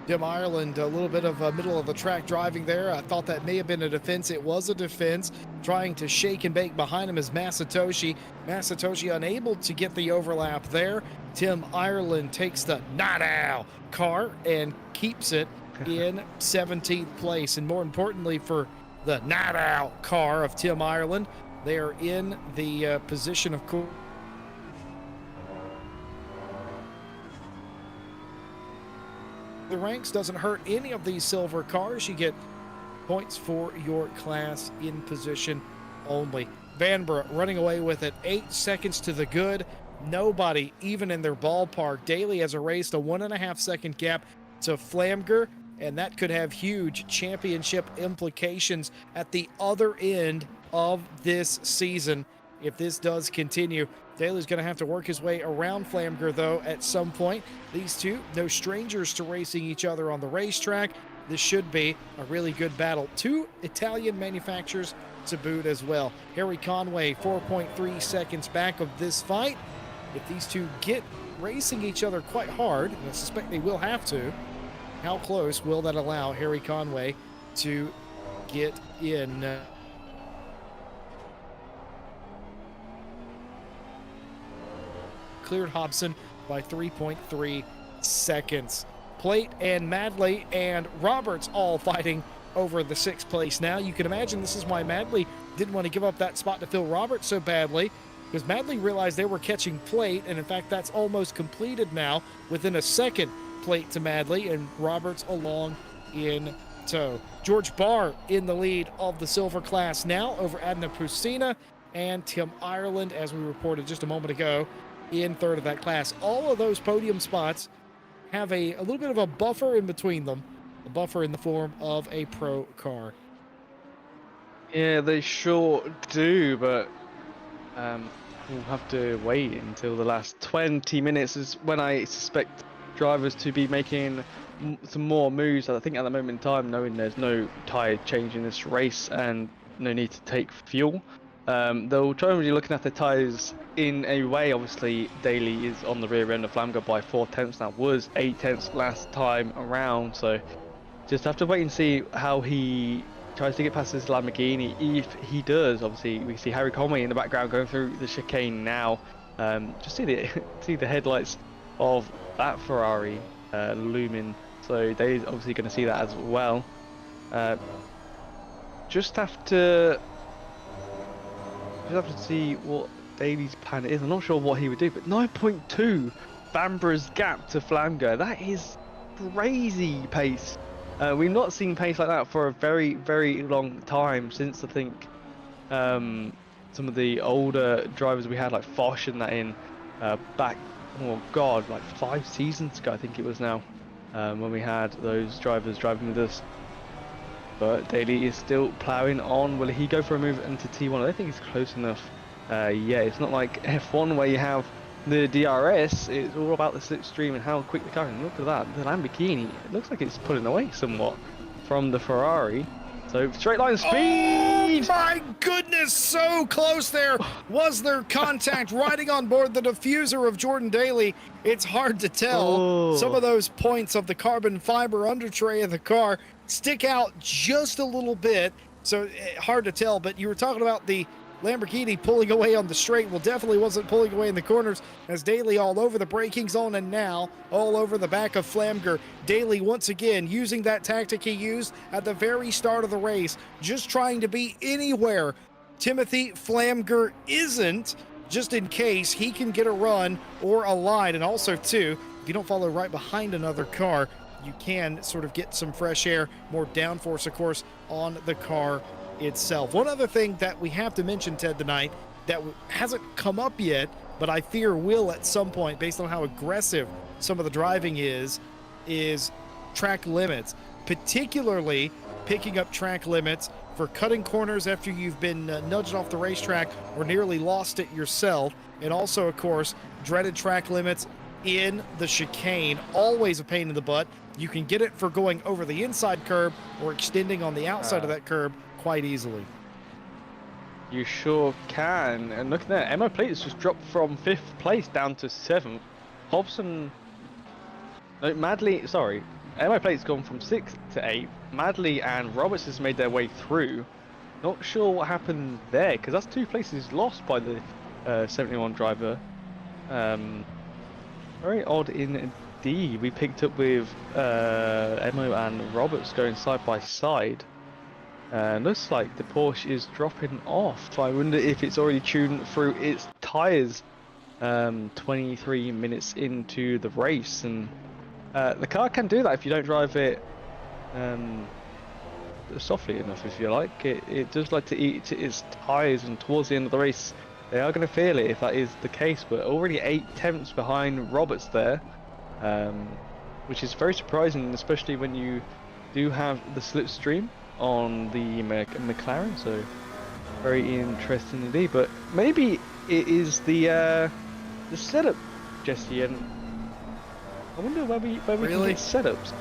Tim Ireland, a little bit of middle of the track driving there. I thought that may have been a defense. It was a defense. Trying to shake and bake behind him is Masatoshi. Masatoshi unable to get the overlap there. Tim Ireland takes the Nadal car and keeps it in 17th place. And more importantly for the Nadal car of Tim Ireland, they are in the position of course. The ranks doesn't hurt any of these silver cars. You get points for your class in position only. Vanbrugh running away with it, 8 seconds to the good. Nobody even in their ballpark. Daly has erased a 1.5 second gap to Flamger, and that could have huge championship implications at the other end of this season if this does continue. Daly's going to have to work his way around Flamger, though, at some point. These two, no strangers to racing each other on the racetrack. This should be a really good battle. 2 Italian manufacturers to boot as well. Harry Conway, 4.3 seconds back of this fight. If these two get racing each other quite hard, and I suspect they will have to, how close will that allow Harry Conway to get in? Cleared Hobson by 3.3 seconds. Plate and Madley and Roberts all fighting over the 6th place now. You can imagine this is why Madley didn't want to give up that spot to Phil Roberts so badly, because Madley realized they were catching Plate, and in fact that's almost completed now, within a second Plate to Madley, and Roberts along in tow. George Barr in the lead of the silver class now over Adna Pusina, and Tim Ireland, as we reported just a moment ago, in third of that class. All of those podium spots have a little bit of a buffer in between them, a buffer in the form of a pro car. Yeah, they sure do, but we'll have to wait until the last 20 minutes is when I suspect drivers to be making some more moves. I think at the moment in time, knowing there's no tyre change in this race and no need to take fuel, they'll try and be looking at their tyres in a way. Obviously, Daly is on the rear end of Flamga by 4 tenths now, was 8 tenths last time around, so just have to wait and see how he tries to get past this Lamborghini. If he does, obviously we see Harry Conway in the background going through the chicane now. Just see the see the headlights of that Ferrari looming. So Daly's obviously going to see that as well. Just have to see what Daly's plan is. I'm not sure what he would do, but 9.2 Bambra's gap to Flamga. That is crazy pace. We've not seen pace like that for a very, very long time, since I think some of the older drivers we had, like Foch and that, in back, oh god, like 5 seasons ago I think it was now, when we had those drivers driving with us. But Daly is still ploughing on. Will he go for a move into T1? I don't think he's close enough. Yeah, it's not like F1 where you have the DRS. It's all about the slipstream and how quick the car can. Look at that, the Lamborghini, it looks like it's pulling away somewhat from the Ferrari. So straight line speed! Oh my goodness, so close there. Was there contact riding on board the diffuser of Jordan Daly? It's hard to tell. Oh. Some of those points of the carbon fiber under tray of the car stick out just a little bit, so hard to tell. But you were talking about the Lamborghini pulling away on the straight. Well, definitely wasn't pulling away in the corners, as Daly all over the braking zone and now all over the back of Flamger. Daly once again using that tactic he used at the very start of the race, just trying to be anywhere Timothy Flamger isn't, just in case he can get a run or a line. And also too, if you don't follow right behind another car, you can sort of get some fresh air, more downforce, of course, on the car itself. One other thing that we have to mention, Ted, tonight, that hasn't come up yet, but I fear will at some point based on how aggressive some of the driving is track limits, particularly picking up track limits for cutting corners after you've been nudged off the racetrack or nearly lost it yourself, and also, of course, dreaded track limits in the chicane. Always a pain in the butt. You can get it for going over the inside curb or extending on the outside of that curb quite easily. You sure can. And look at that, Emma Plate's just dropped from 5th place down to 7th. Hobson, no, Madley, sorry, Emma Plate's gone from 6th to 8th. Madley and Roberts has made their way through. Not sure what happened there, because that's 2 places lost by the 71 driver. Very odd indeed. We picked up with Emo and Roberts going side by side. Looks like the Porsche is dropping off. So I wonder if it's already tuned through its tyres 23 minutes into the race. And the car can do that if you don't drive it softly enough, if you like. It does like to eat its tyres, and towards the end of the race they are going to feel it if that is the case. But already 8 tenths behind Roberts there, which is very surprising, especially when you do have the slipstream on the McLaren. So very interesting indeed. But maybe it is the setup, Jesse, and I wonder where we Really? can get setups.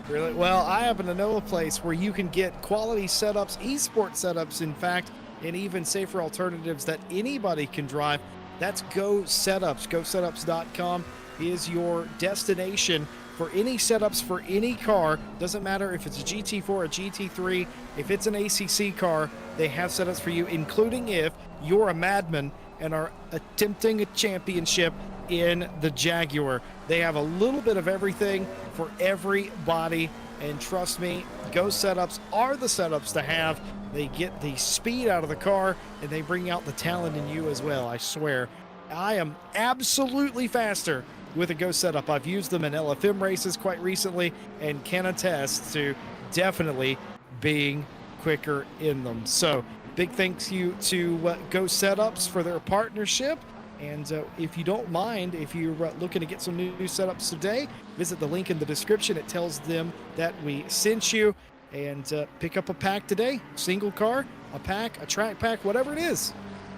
Really? Well, I happen to know a place where you can get quality setups, esports setups, in fact, and even safer alternatives that anybody can drive. That's Go Setups. GoSetups.com is your destination for any setups for any car. Doesn't matter if it's a GT4, a GT3, if it's an ACC car, they have setups for you, including if you're a madman and are attempting a championship in the Jaguar. They have a little bit of everything for everybody, and trust me, Go Setups are the setups to have. They get the speed out of the car, and they bring out the talent in you as well, I swear. I am absolutely faster with a Go Setup. I've used them in LFM races quite recently and can attest to definitely being quicker in them. So big thanks you to Go Setups for their partnership. And if you don't mind, if you're looking to get some new setups today, visit the link in the description. It tells them that we sent you, and pick up a pack today. Single car, a pack, a track pack, whatever it is.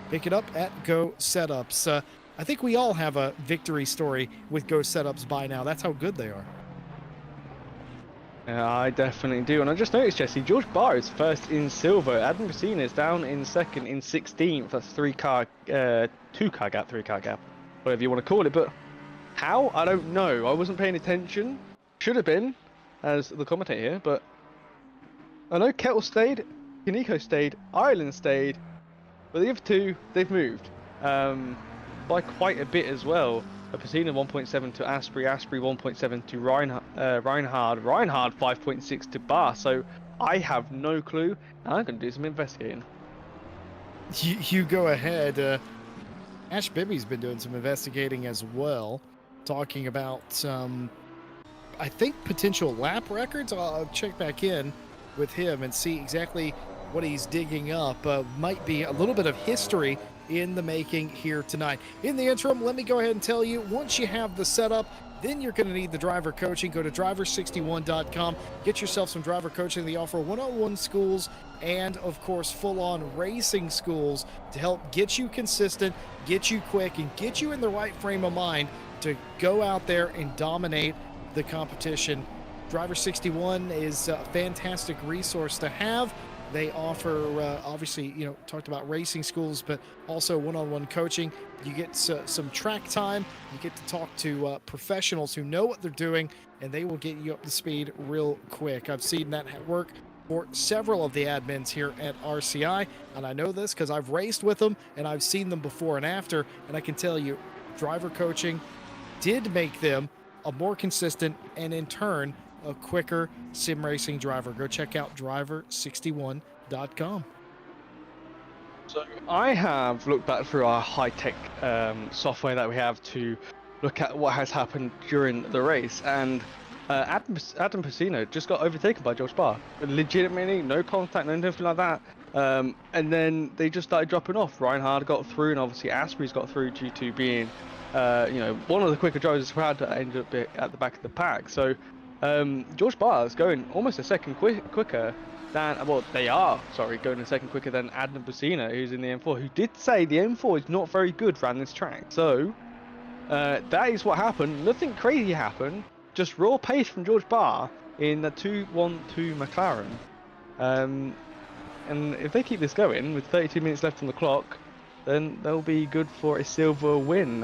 Pick it up at Go Setups. I think we all have a victory story with Go Setups by now. That's how good they are. Yeah, I definitely do. And I just noticed, Jesse, George Barr is first in silver. Adam Messina is down in second in 16th. That's two-car gap, three-car gap, whatever you want to call it. But how? I don't know. I wasn't paying attention. Should have been, as the commentator here. But I know Kettle stayed, Kaneko stayed, Ireland stayed. But the other two, they've moved by quite a bit as well. Pacina 1.7 to Asprey 1.7 to Reinhard 5.6 to Bar. So I have no clue. I'm going to do some investigating. You go ahead. Ash Bibby's been doing some investigating as well, talking about I think potential lap records. I'll check back in with him and see exactly what he's digging up. Might be a little bit of history in the making here tonight. In the interim, let me go ahead and tell you, once you have the setup, then you're going to need the driver coaching. Go to driver61.com. Get yourself some driver coaching. They offer one-on-one schools and, of course, full-on racing schools to help get you consistent, get you quick, and get you in the right frame of mind to go out there and dominate the competition. Driver 61 is a fantastic resource to have. They offer, obviously, talked about racing schools, but also one-on-one coaching. You get some track time. You get to talk to professionals who know what they're doing, and they will get you up to speed real quick. I've seen that work for several of the admins here at RCI, and I know this because I've raced with them, and I've seen them before and after, and I can tell you, driver coaching did make them a more consistent and, in turn, a quicker sim racing driver. Go check out driver61.com. So I have looked back through our high-tech software that we have to look at what has happened during the race, and Adam Pacino just got overtaken by George Barr. Legitimately, no contact, no nothing like that. And then they just started dropping off. Reinhard got through, and obviously Asprey's got through due to being, one of the quicker drivers crowd that ended up at the back of the pack. So George Barr is going almost a second quicker than, going a second quicker than Adam Pacino, who's in the M4, who did say the M4 is not very good around this track. So that is what happened. Nothing crazy happened, just raw pace from George Barr in the 2-1-2 McLaren. And if they keep this going with 32 minutes left on the clock, then they'll be good for a silver win.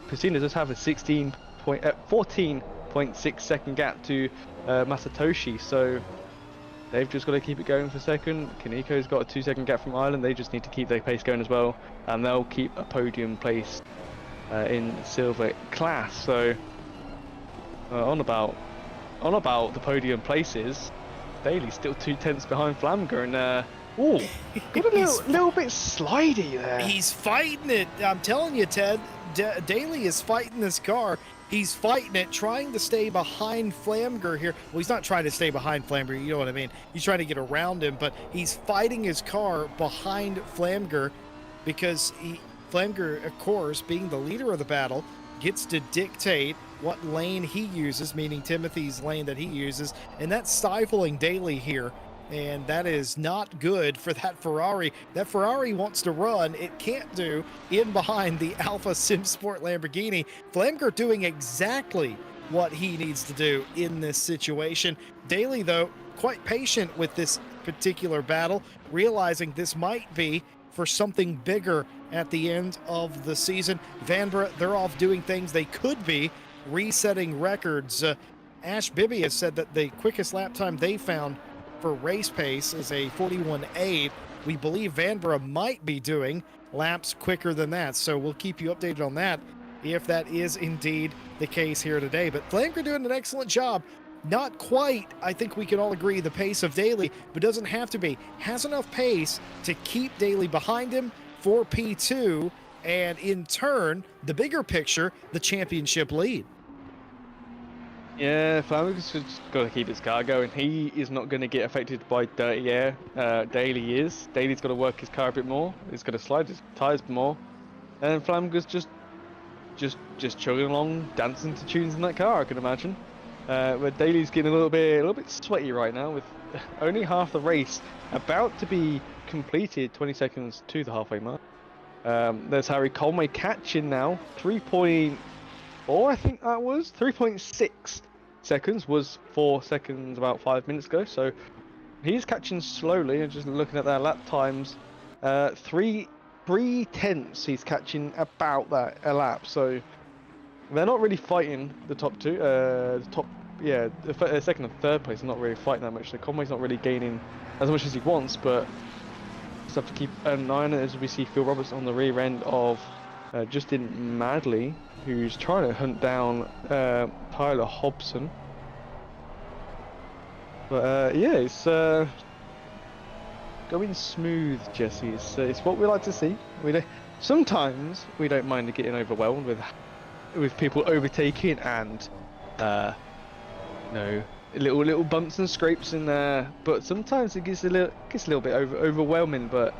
Pacino does have a 14.6 second gap to Masatoshi, so they've just got to keep it going for second. Kaneko's got a 2-second gap from Ireland. They just need to keep their pace going as well, and they'll keep a podium place in silver class. So on about the podium places, Daly's still 2 tenths behind Flamger, and got a little bit slidey there. He's fighting it. I'm telling you, Ted, Daly is fighting this car. He's fighting it, trying to stay behind Flamger here. Well, he's not trying to stay behind Flamger, you know what I mean? He's trying to get around him, but he's fighting his car behind Flamger because Flamger, of course, being the leader of the battle, gets to dictate what lane he uses, meaning Timothy's lane that he uses, and that's stifling Daly here. And that is not good for that Ferrari. That Ferrari wants to run. It can't do in behind the Alpha Sim Sport Lamborghini. Flamger doing exactly what he needs to do in this situation. Daly, though, quite patient with this particular battle, realizing this might be for something bigger at the end of the season. Vanbrugh, they're off doing things they could be, resetting records. Ash Bibby has said that the quickest lap time they found for race pace is a 41.8. We believe Vanbrugh might be doing laps quicker than that, so we'll keep you updated on that if that is indeed the case here today. But Flamger doing an excellent job. Not quite, I think we can all agree, the pace of Daly, but doesn't have to be. Has enough pace to keep Daly behind him for P2, and in turn, the bigger picture, the championship lead. Yeah, Flamger's just got to keep his car going. He is not going to get affected by dirty air. Daly is. Daly's got to work his car a bit more. He's got to slide his tyres more. and Flamga's just chugging along, dancing to tunes in that car, I can imagine. Where Daly's getting a little bit sweaty right now, with only half the race about to be completed, 20 seconds to the halfway mark. There's Harry Conway catching now, 3.4, I think that was 3.6 seconds, was 4 seconds about 5 minutes ago. So he's catching slowly, and just looking at their lap times, 3/10 he's catching about that a lap. So they're not really fighting the top two. The second and third place are not really fighting that much. So Conway's not really gaining as much as he wants, but just have to keep an eye on it as we see Phil Roberts on the rear end of Justin Madley, who's trying to hunt down Tyler Hobson. But yeah, it's going smooth, Jesse. It's what we like to see. Sometimes we don't mind getting overwhelmed with people overtaking and little bumps and scrapes in there. But sometimes it gets a little bit overwhelming. But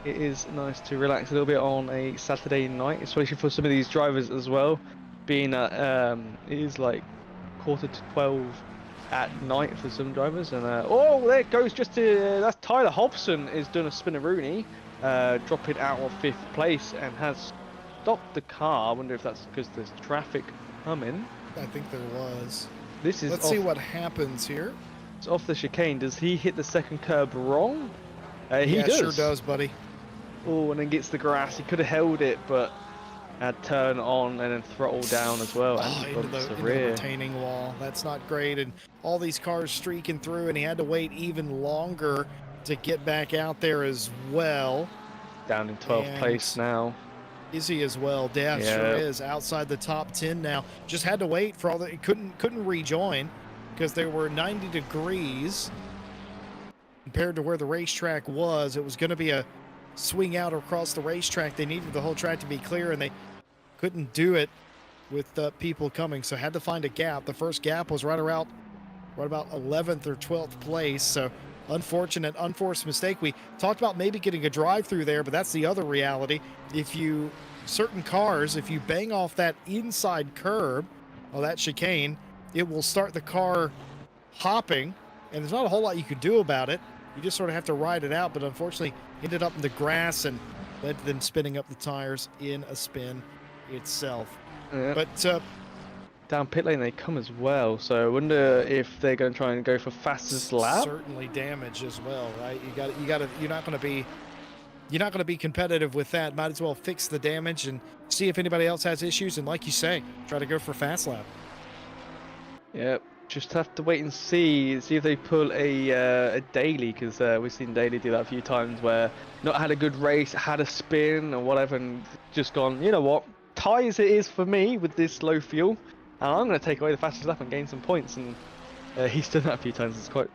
it is nice to relax a little bit on a Saturday night, especially for some of these drivers as well. Being that it is like 11:45 at night for some drivers, and oh, there it goes. That's Tyler Hobson is doing a spinneroonie, dropping out of 5th place and has stopped the car. I wonder if that's because there's traffic coming. I think there was. This is. Let's see what happens here. It's off the chicane. Does he hit the second curb wrong? He does. Sure does, buddy. Oh, and then gets the grass. He could have held it, but had turn on and then throttle down as well. And into the retaining wall. That's not great. And all these cars streaking through, and he had to wait even longer to get back out there as well. Down in 12th place now. Is he as well? Yeah, sure is. Outside the top 10 now. Just had to wait for all the. Couldn't rejoin because there were 90 degrees compared to where the racetrack was. It was going to be a swing out across the racetrack. They needed the whole track to be clear, and they couldn't do it with people coming, so had to find a gap. The first gap was right about 11th or 12th place. So unfortunate, unforced mistake. We talked about maybe getting a drive through there, but that's the other reality. Certain cars, if you bang off that inside curb or that chicane, it will start the car hopping, and there's not a whole lot you could do about it. You just sort of have to ride it out, but unfortunately ended up in the grass and led to them spinning up the tires in a spin itself. Yeah. But down pit lane they come as well, so I wonder if they're going to try and go for fastest lap. Certainly damage as well, right? You're not going to be competitive with that. Might as well fix the damage and see if anybody else has issues, and like you say, try to go for fast lap. Yep. Just have to wait and see if they pull a Daily, because we've seen Daily do that a few times where not had a good race, had a spin or whatever, and just gone, you know what, ties it is for me with this low fuel, and I'm going to take away the fastest lap and gain some points. And he's done that a few times. It's quite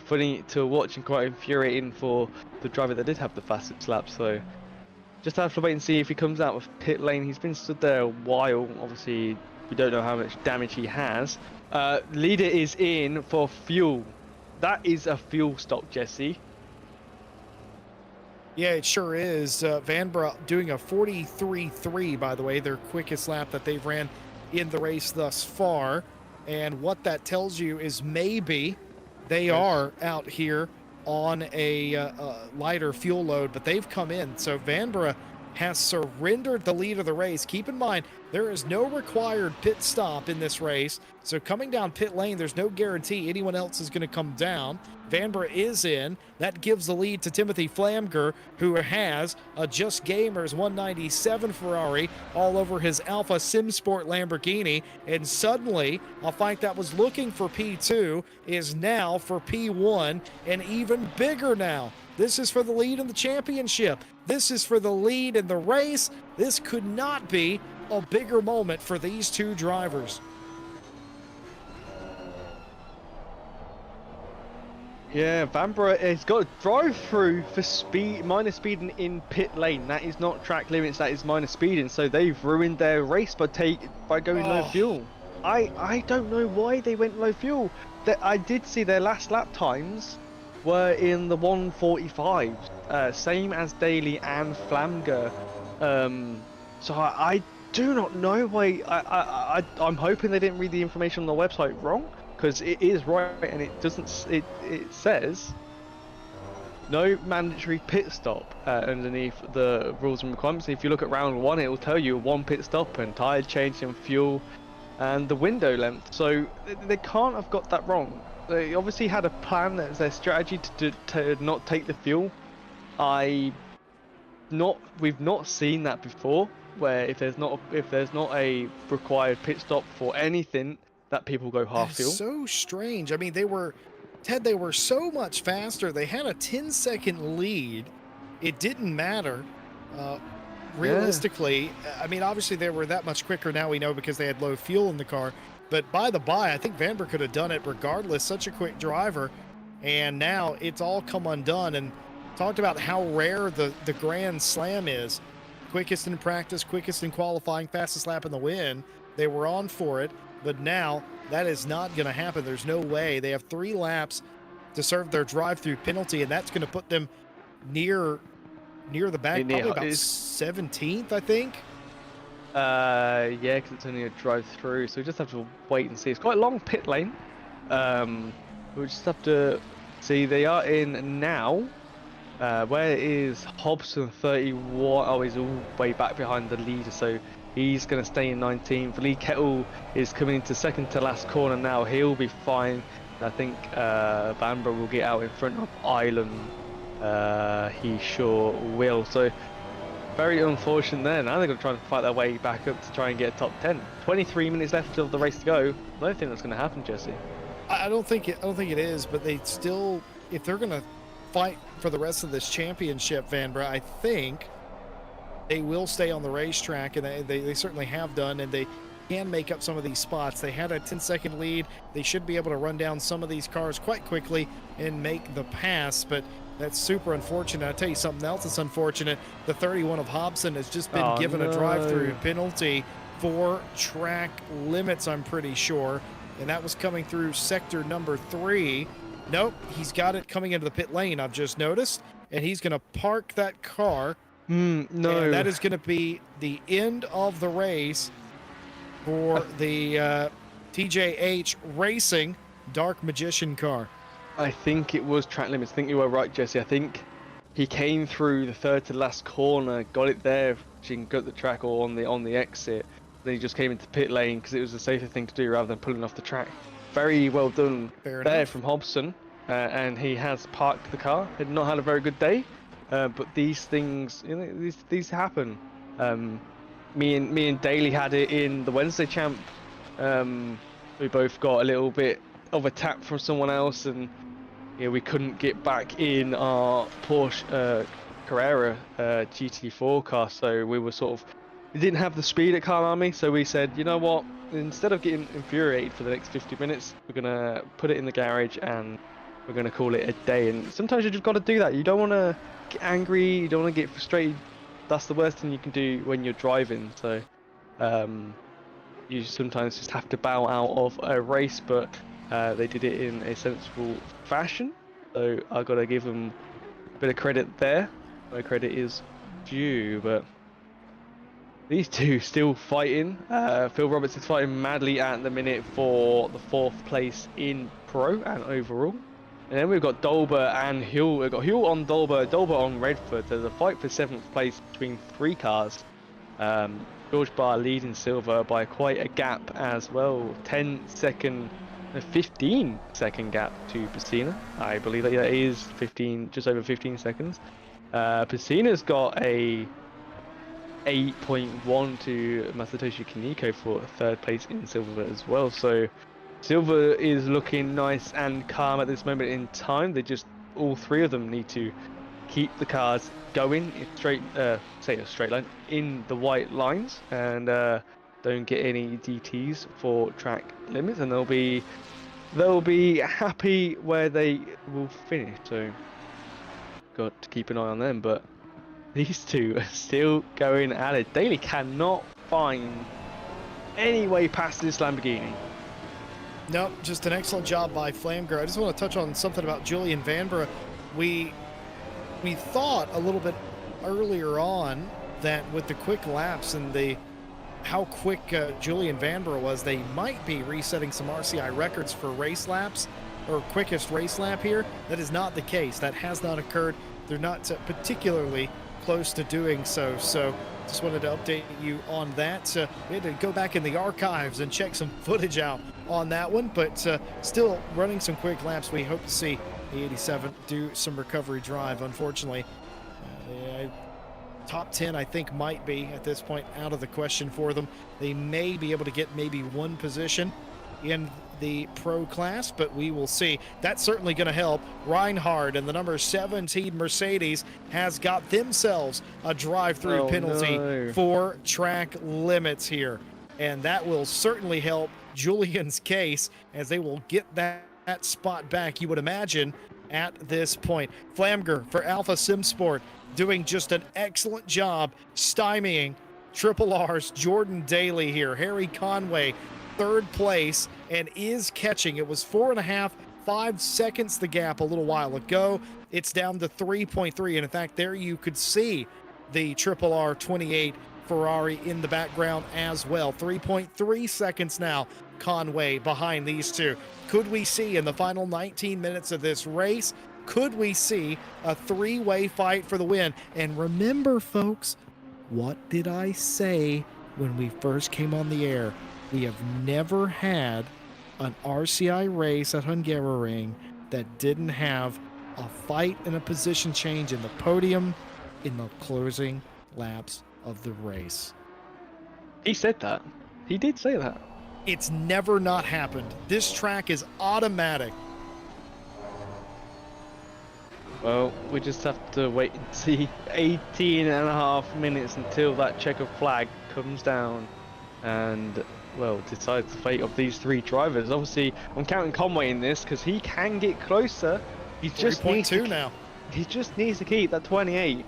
funny to watch and quite infuriating for the driver that did have the fastest lap. So just have to wait and see if he comes out with pit lane. He's been stood there a while. Obviously, we don't know how much damage he has. Leader is in for fuel. That is a fuel stop, Jesse. Yeah, it sure is. Vanbrugh doing a 43.3, by the way, their quickest lap that they've ran in the race thus far. And what that tells you is maybe they are out here on a lighter fuel load, but they've come in. So Vanbrugh has surrendered the lead of the race. Keep in mind, there is no required pit stop in this race. So coming down pit lane, there's no guarantee anyone else is going to come down. Vanbrugh is in. That gives the lead to Timothy Flamger, who has a Just Gamers 197 Ferrari all over his Alpha SimSport Lamborghini. And suddenly, a fight that was looking for P2 is now for P1, and even bigger now. This is for the lead in the championship. This is for the lead in the race. This could not be a bigger moment for these two drivers. Yeah, Vanbrugh has got a drive-through for minor speeding in pit lane. That is not track limits, that is minor speeding. So they've ruined their race by going low fuel. I don't know why they went low fuel. I did see their last lap times were in the 1:45, same as Daly and Flamger So I do not know why. I'm hoping they didn't read the information on the website wrong, because it is right and it doesn't. It says no mandatory pit stop underneath the rules and requirements. If you look at round one, it will tell you one pit stop and tire change and fuel and the window length. So they can't have got that wrong. They obviously had a plan. That was their strategy to not take the fuel. We've not seen that before, where if there's not a required pit stop for anything, that people go half That is fuel. so strange. I mean, they were so much faster. They had a 10-second lead. It didn't matter. Realistically, I mean, obviously they were that much quicker now, we know, because they had low fuel in the car. But by the by, I think Vanber could have done it regardless. Such a quick driver. And now it's all come undone. And talked about how rare the Grand Slam is. Quickest in practice, quickest in qualifying, fastest lap in the win. They were on for it. But now that is not going to happen. There's no way. They have 3 laps to serve their drive-through penalty, and that's going to put them near the back, probably about 17th, I think. Yeah, because it's only a drive-through, so we just have to wait and see. It's quite a long pit lane. We just have to see. They are in now. Where is Hobson 31? Oh, he's all way back behind the leader, so he's going to stay in 19th. Lee Kettle is coming into second to last corner now. He'll be fine. I think Bamber will get out in front of Island. He sure will. So very unfortunate there. Now they're going to try and fight their way back up to try and get a top 10. 23 minutes left of the race to go. I don't think that's going to happen, Jesse. I don't think it is, but they still, if they're going to fight for the rest of this championship, Vanbrugh, I think they will stay on the racetrack, and they certainly have done, and they can make up some of these spots. They had a 10-second lead. They should be able to run down some of these cars quite quickly and make the pass, but that's super unfortunate. I'll tell you something else that's unfortunate. The 31 of Hobson has just been given a drive-through penalty for track limits, I'm pretty sure, and that was coming through sector number 3. Nope, he's got it coming into the pit lane, I've just noticed, and he's going to park that car. No. And that is going to be the end of the race for the TJH Racing Dark Magician car. I think it was track limits. I think you were right, Jesse. I think he came through the third to last corner, got it there, so he can cut the track or on the exit. Then he just came into pit lane because it was a safer thing to do rather than pulling off the track. Very well done there from Hobson, and he has parked the car. Had not had a very good day, but these things, you know, these happen. Me and Daly had it in the Wednesday champ. We both got a little bit of a tap from someone else, and yeah, we couldn't get back in our Porsche Carrera GT4 car, so we didn't have the speed at Car Army, so we said, you know what, instead of getting infuriated for the next 50 minutes, we're gonna put it in the garage and we're gonna call it a day. And sometimes you just got to do that. You don't want to get angry, you don't want to get frustrated. That's the worst thing you can do when you're driving. So you sometimes just have to bow out of a race, but they did it in a sensible fashion, so I gotta give them a bit of credit there. My credit is due, but these two still fighting. Phil Roberts is fighting madly at the minute for the 4th place in Pro and overall. And then we've got Dolber and Huell. We've got Huell on Dolber, Dolber on Redford. There's a fight for 7th place between 3 cars. George Barr leading Silver by quite a gap as well. 15-second gap to Pacina. I believe that is 15, just over 15 seconds. Pacina's got a 8.1 to Masatoshi Kaneko for 3rd place in Silver as well. So Silver is looking nice and calm at this moment in time. All 3 of them need to keep the cars going in a straight line in the white lines, and don't get any DTs for track limits, and they'll be happy where they will finish. So got to keep an eye on them, but these two are still going at it. Daly cannot find any way past this Lamborghini. Nope, just an excellent job by Flamger. I just want to touch on something about Julian Vanbrugh. We thought a little bit earlier on that with the quick laps and how quick Julian Vanbrugh was, they might be resetting some RCI records for race laps or quickest race lap here. That is not the case. That has not occurred. They're not particularly close to doing so. So just wanted to update you on that. We had to go back in the archives and check some footage out on that one, but still running some quick laps. We hope to see the 87 do some recovery drive. Unfortunately, top 10, I think, might be at this point out of the question for them. They may be able to get maybe one position in the pro class, but we will see. That's certainly going to help. Reinhard and the number 17 Mercedes has got themselves a drive-through penalty for track limits here, and that will certainly help Julian's case as they will get that spot back, you would imagine, at this point. Flamger for Alpha Sim Sport doing just an excellent job stymieing Triple R's Jordan Daly here. Harry Conway, third place, and is catching. It was 5 seconds the gap a little while ago. It's down to 3.3, and in fact, there you could see the Triple R 28 Ferrari in the background as well. 3.3 seconds now, Conway behind these two. Could we see in the final 19 minutes of this race, could we see a three-way fight for the win? And remember, folks, what did I say when we first came on the air? We have never had an RCI race at Hungaroring that didn't have a fight and a position change in the podium in the closing laps of the race. He said that. He did say that. It's never not happened. This track is automatic. Well, we just have to wait and see 18.5 minutes until that checkered flag comes down and, well, decides the fate of these three drivers. Obviously, I'm counting Conway in this because he can get closer. He just needs to, now. He just needs to keep that 28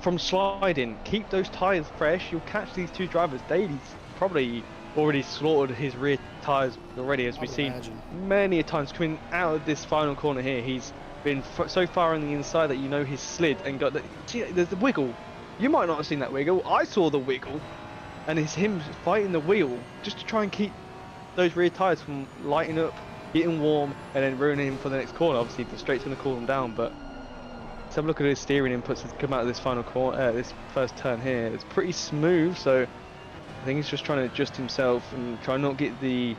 from sliding. Keep those tyres fresh. You'll catch these two drivers. Daly's probably already slaughtered his rear tyres already, as we've seen many times coming out of this final corner here. He's been so far on the inside that you know he's slid and got the, see, there's the wiggle. You might not have seen that wiggle. I saw the wiggle, and it's him fighting the wheel just to try and keep those rear tyres from lighting up, getting warm, and then ruining him for the next corner. Obviously the straight's going to cool him down, but let's have a look at his steering inputs as come out of this final corner, this first turn here. It's pretty smooth, so I think he's just trying to adjust himself and try not get the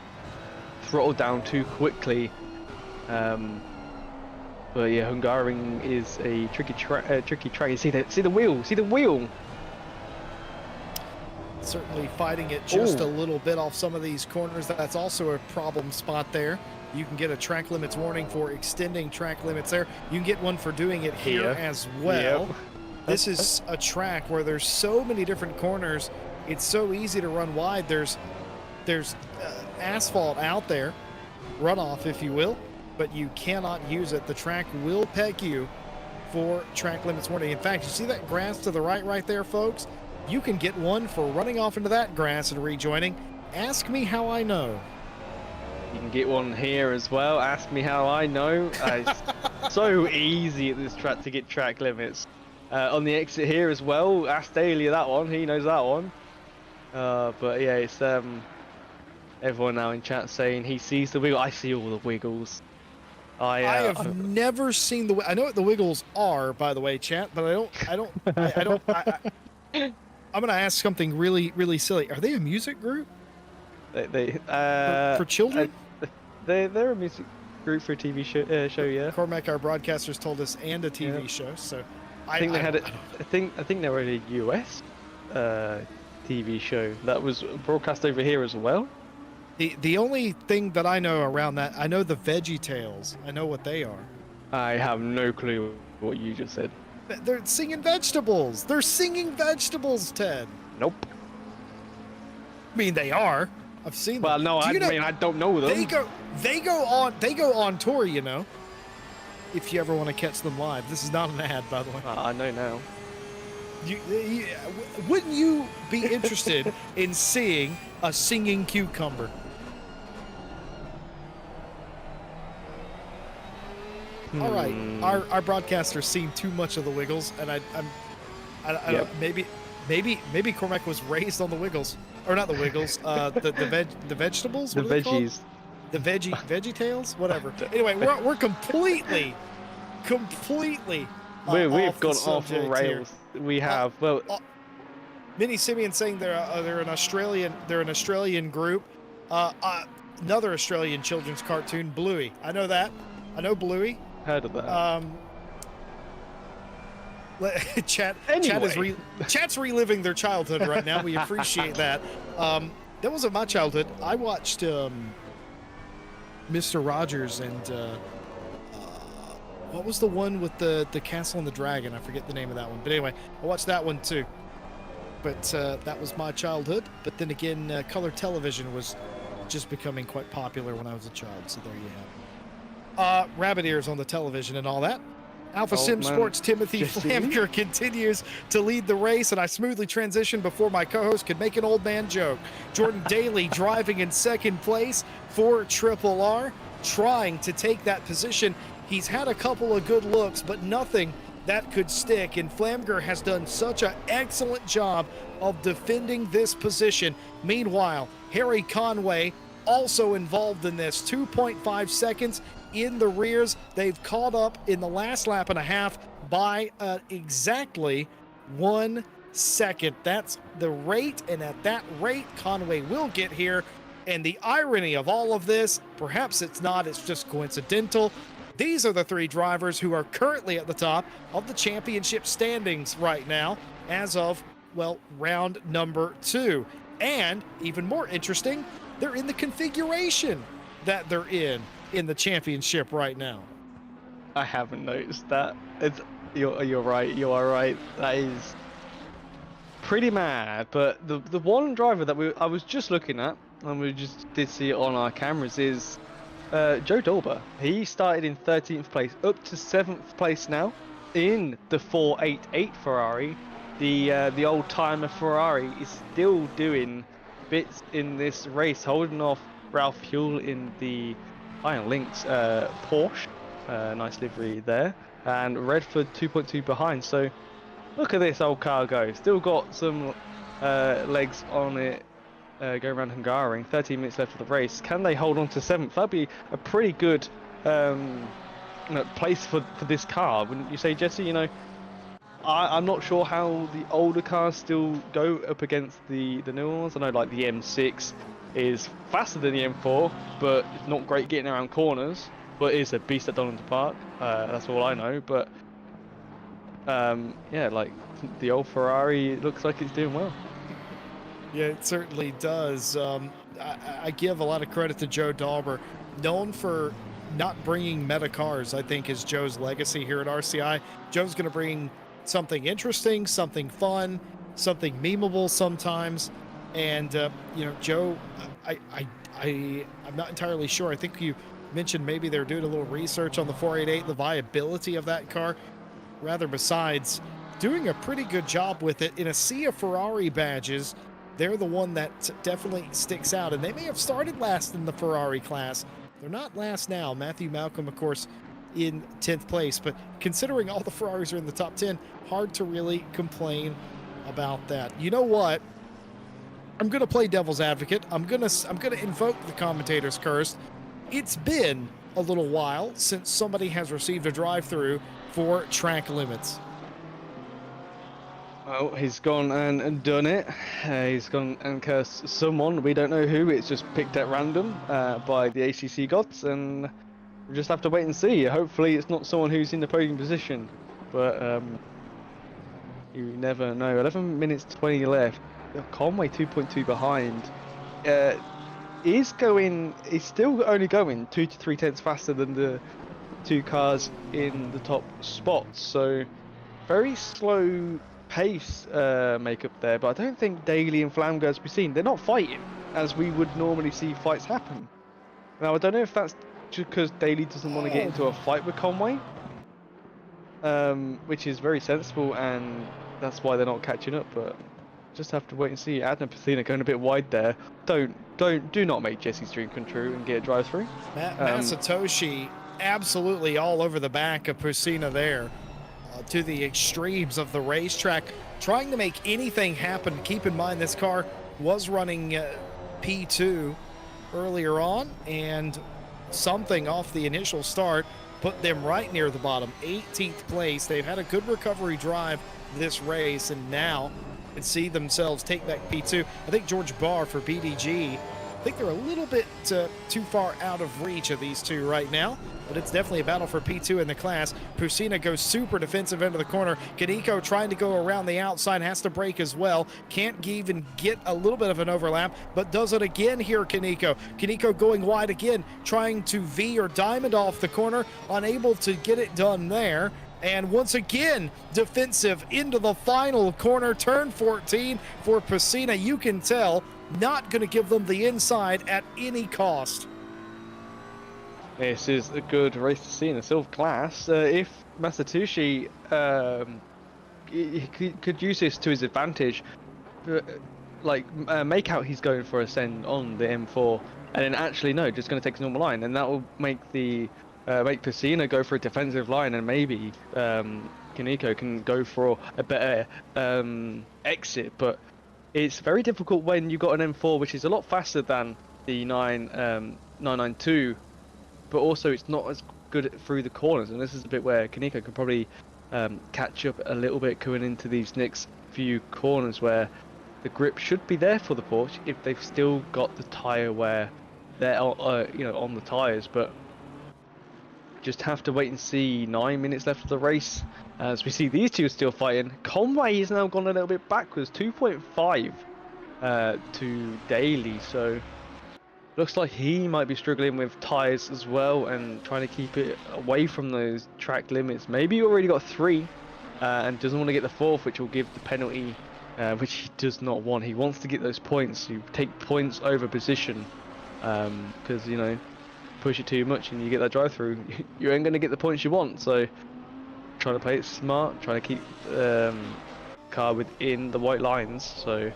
throttle down too quickly. But yeah, Hungaroring is a tricky track. You see the wheel. See the wheel. Certainly fighting it just a little bit off some of these corners. That's also a problem spot there. You can get a track limits warning for extending track limits there. You can get one for doing it here as well. Yep. This is a track where there's so many different corners. It's so easy to run wide. There's asphalt out there, runoff if you will, but you cannot use it. The track will peg you for track limits warning. In fact, you see that grass to the right there, folks? You can get one for running off into that grass and rejoining. Ask me how I know. You can get one here as well. Ask me how I know. It's so easy at this track to get track limits. On the exit here as well. Ask Daly that one. He knows that one. But yeah, it's everyone now in chat saying he sees the wiggle. I see all the wiggles. I have never seen the. I know what the wiggles are, by the way, chat, but I don't. I'm gonna ask something really silly. Are they a music group? They for children? They're a music group for a TV show. Yeah. Cormac, our broadcasters, told us, and a TV show. So I think they had it. I think they were a US TV show that was broadcast over here as well. The only thing that I know around that, I know the Veggie Tales. I know what they are. I have no clue what you just said. They're singing vegetables. They're singing vegetables, Ted. Nope. I mean, they are. I've seen them. Well, no, I mean, I don't know them. They go on tour, you know. If you ever want to catch them live. This is not an ad, by the way. I know now. Wouldn't you be interested in seeing a singing cucumber? All right, our broadcaster's seen too much of the wiggles, and I Yep. don't, maybe Cormac was raised on the Wiggles, or not the Wiggles, the vegetables. The What are they called? veggies. The veggie tails, whatever. Anyway, we're completely We've off the gone off the subject here. rails. We have. Well, Minnie Simeon saying they're an Australian group. Another Australian children's cartoon, Bluey. I know that. I know Bluey. heard of that. Chat's reliving their childhood right now. We appreciate that. That wasn't my childhood. I watched Mr. Rogers and what was the one with the castle and the dragon? I forget the name of that one. But anyway, I watched that one too. But that was my childhood. But then again, color television was just becoming quite popular when I was a child. So there you have it. Rabbit ears on the television and all that. Alpha Sim Sports Timothy Flamker continues to lead the race, and I smoothly transitioned before my co-host could make an old man joke. Jordan Daly driving in second place for Triple R, trying to take that position. He's had a couple of good looks, but nothing that could stick, and Flamger has done such an excellent job of defending this position. Meanwhile, Harry Conway also involved in this, 2.5 seconds in the rears. They've caught up in the last lap and a half by exactly 1 second. That's the rate, and at that rate, Conway will get here. And the irony of all of this, perhaps it's not, it's just coincidental. These are the three drivers who are currently at the top of the championship standings right now as of, well, round number 2. And even more interesting, they're in the configuration that they're in the championship right now. I haven't noticed that. You're right. You are right. That is pretty mad. But the one driver that I was just looking at, and we just did see it on our cameras, is Joe Dolber. He started in 13th place, up to 7th place now in the 488 Ferrari. The old timer Ferrari is still doing bits in this race, holding off Ralph Huell in the Iron Lynx Porsche. Nice livery there, and Redford 2.2 behind. So look at this old car go. Still got some legs on it. Go around Hungaroring. 13 minutes left of the race. Can they hold on to 7th? That'd be a pretty good place for this car, wouldn't you say, Jesse? You know, I'm not sure how the older cars still go up against the newer ones. I know like the M6 is faster than the M4, but it's not great getting around corners, but it's a beast at Donington Park. That's all I know. But yeah, like the old Ferrari, it looks like it's doing well. Yeah, it certainly does. I give a lot of credit to Joe Dauber, known for not bringing meta cars, I think, is Joe's legacy here at RCI. Joe's going to bring something interesting, something fun, something memeable sometimes. And, you know, Joe, I'm not entirely sure. I think you mentioned maybe they're doing a little research on the 488, the viability of that car, rather besides doing a pretty good job with it. In a sea of Ferrari badges, they're the one that definitely sticks out. And they may have started last in the Ferrari class. They're not last now. Matthew Malcolm, of course, in 10th place. But considering all the Ferraris are in the top 10, hard to really complain about that. You know what? I'm going to play devil's advocate. I'm going to invoke the commentator's curse. It's been a little while since somebody has received a drive-through for track limits. Well, he's gone and done it. He's gone and cursed someone. We don't know who. It's just picked at random by the ACC gods, and we just have to wait and see. Hopefully it's not someone who's in the podium position, but you never know. 11 minutes 20 left. Conway 2.2 behind. He's still only going 2 to 3 tenths faster than the two cars in the top spots. So very slow pace makeup there, but I don't think Daly and Flamger, as we've seen, they're not fighting as we would normally see fights happen. Now I don't know if that's just because Daly doesn't want to get into a fight with Conway, which is very sensible, and that's why they're not catching up, but just have to wait and see. Adnan Pathina going a bit wide there. Do not make Jesse's dream come true and get a drive through. Masatoshi absolutely all over the back of Pusina there. to the extremes of the racetrack, trying to make anything happen. Keep in mind, this car was running P2 earlier on, and something off the initial start put them right near the bottom, 18th place. They've had a good recovery drive this race, and now can see themselves take back P2. I think George Barr for BDG, I think they're a little bit too far out of reach of these two right now, but it's definitely a battle for P2 in the class. Pusina goes super defensive into the corner. Kaneko trying to go around the outside, has to brake as well. Can't even get a little bit of an overlap, but does it again here, Kaneko. Kaneko going wide again, trying to V or diamond off the corner, unable to get it done there. And once again, defensive into the final corner, turn 14 for Pusina. You can tell, not going to give them the inside at any cost. This is a good race to see in the silver class. If Masatoshi could use this to his advantage, make out he's going for a send on the M4, and then actually no, just going to take a normal line, and that will make the make Pusina go for a defensive line, and maybe Kaneko can go for a better exit. But it's very difficult when you've got an M4 which is a lot faster than the 992, but also it's not as good through the corners, and this is a bit where Kaneko can probably catch up a little bit going into these next few corners where the grip should be there for the Porsche if they've still got the tyre where they're on the tyres. But just have to wait and see. 9 minutes left of the race as we see these two still fighting. Conway has now gone a little bit backwards, 2.5 to Daly, so looks like he might be struggling with tyres as well and trying to keep it away from those track limits. Maybe he already got 3 and doesn't want to get the 4th, which will give the penalty, which he does not want. He wants to get those points. You take points over position, because push it too much and you get that drive through, you ain't going to get the points you want. So trying to play it smart, trying to keep car within the white lines. So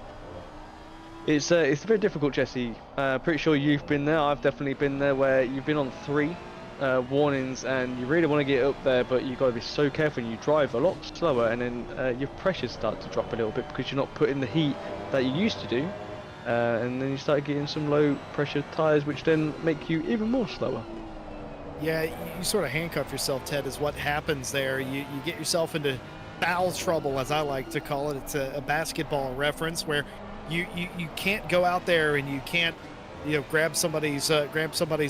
it's very difficult, Jesse. Pretty sure you've been there. I've definitely been there, where you've been on 3 warnings and you really want to get up there, but you've got to be so careful and you drive a lot slower, and then your pressures start to drop a little bit because you're not putting the heat that you used to do. And then you start getting some low pressure tyres, which then make you even more slower. Yeah, you sort of handcuff yourself, Ted, is what happens there. You get yourself into foul trouble, as I like to call it. It's a basketball reference where you can't go out there and you can't grab somebody's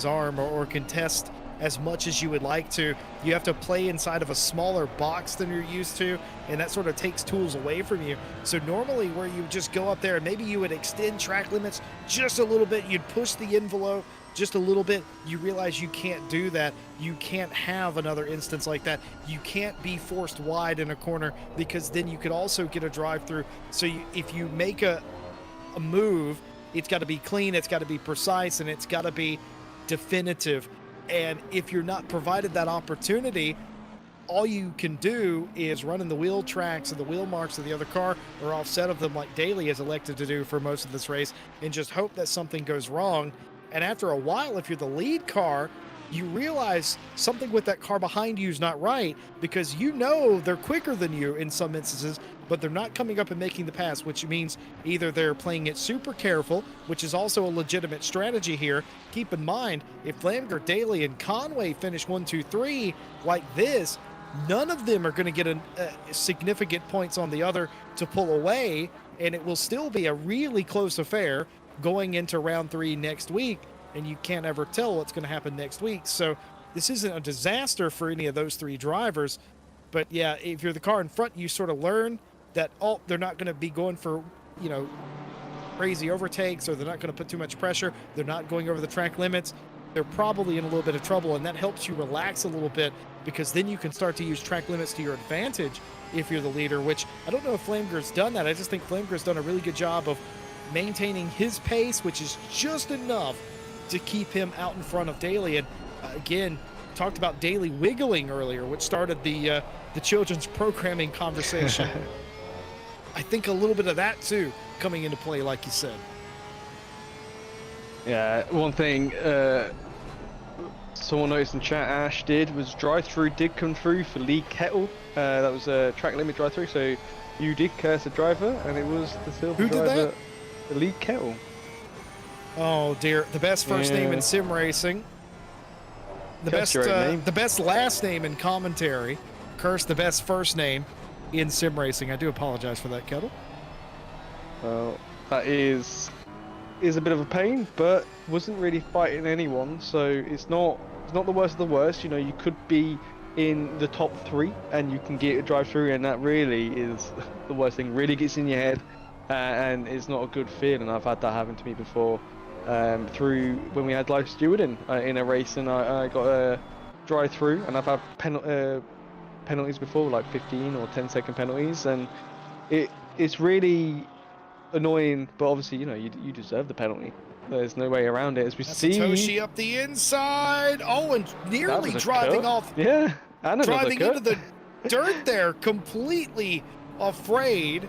arm or contest as much as you would like to. You have to play inside of a smaller box than you're used to, and that sort of takes tools away from you. So normally where you just go up there and maybe you would extend track limits just a little bit, you'd push the envelope just a little bit, you realize you can't do that. You can't have another instance like that. You can't be forced wide in a corner, because then you could also get a drive through. So if you make a move, it's got to be clean, it's got to be precise, and it's got to be definitive. And if you're not provided that opportunity, all you can do is run in the wheel tracks and the wheel marks of the other car or offset of them, like Daly has elected to do for most of this race, and just hope that something goes wrong. And after a while, if you're the lead car, you realize something with that car behind you is not right, because they're quicker than you in some instances, but they're not coming up and making the pass, which means either they're playing it super careful, which is also a legitimate strategy here. Keep in mind, if Flamger, Daly, and Conway finish 1, 2, 3 like this, none of them are going to get significant points on the other to pull away, and it will still be a really close affair going into round 3 next week, and you can't ever tell what's going to happen next week. So this isn't a disaster for any of those 3 drivers. But yeah, if you're the car in front, you sort of learn that they're not going to be going for crazy overtakes, or they're not going to put too much pressure, they're not going over the track limits. They're probably in a little bit of trouble, and that helps you relax a little bit, because then you can start to use track limits to your advantage if you're the leader, which I don't know if Flamger's done that. I just think Flamger's done a really good job of maintaining his pace, which is just enough to keep him out in front of Daly. And again, talked about Daly wiggling earlier, which started the children's programming conversation. I think a little bit of that too coming into play, like you said. Yeah, one thing Someone noticed in chat, Ash was drive-through did come through for Lee Kettle. That was a track limit drive-through, so you did curse the driver, and it was the silver Who did driver, that? Lee Kettle. Oh dear, the best first name in sim racing. The best last name in commentary. Curse the best first name in sim racing. I do apologize for that, Kettle. Well, that is a bit of a pain, but wasn't really fighting anyone, so it's not the worst of the worst. You know, you could be in the top 3 and you can get a drive through, and that really is the worst thing. Really gets in your head, and it's not a good feeling. I've had that happen to me before, through when we had live stewarding in a race, and I got a drive through, and I've had penalties before, like 15 or 10-second penalties, and it's really annoying, but obviously, you know, you deserve the penalty. There's no way around it, as we see. Satoshi up the inside. Oh, and nearly driving off. Yeah, and driving into the dirt there, completely afraid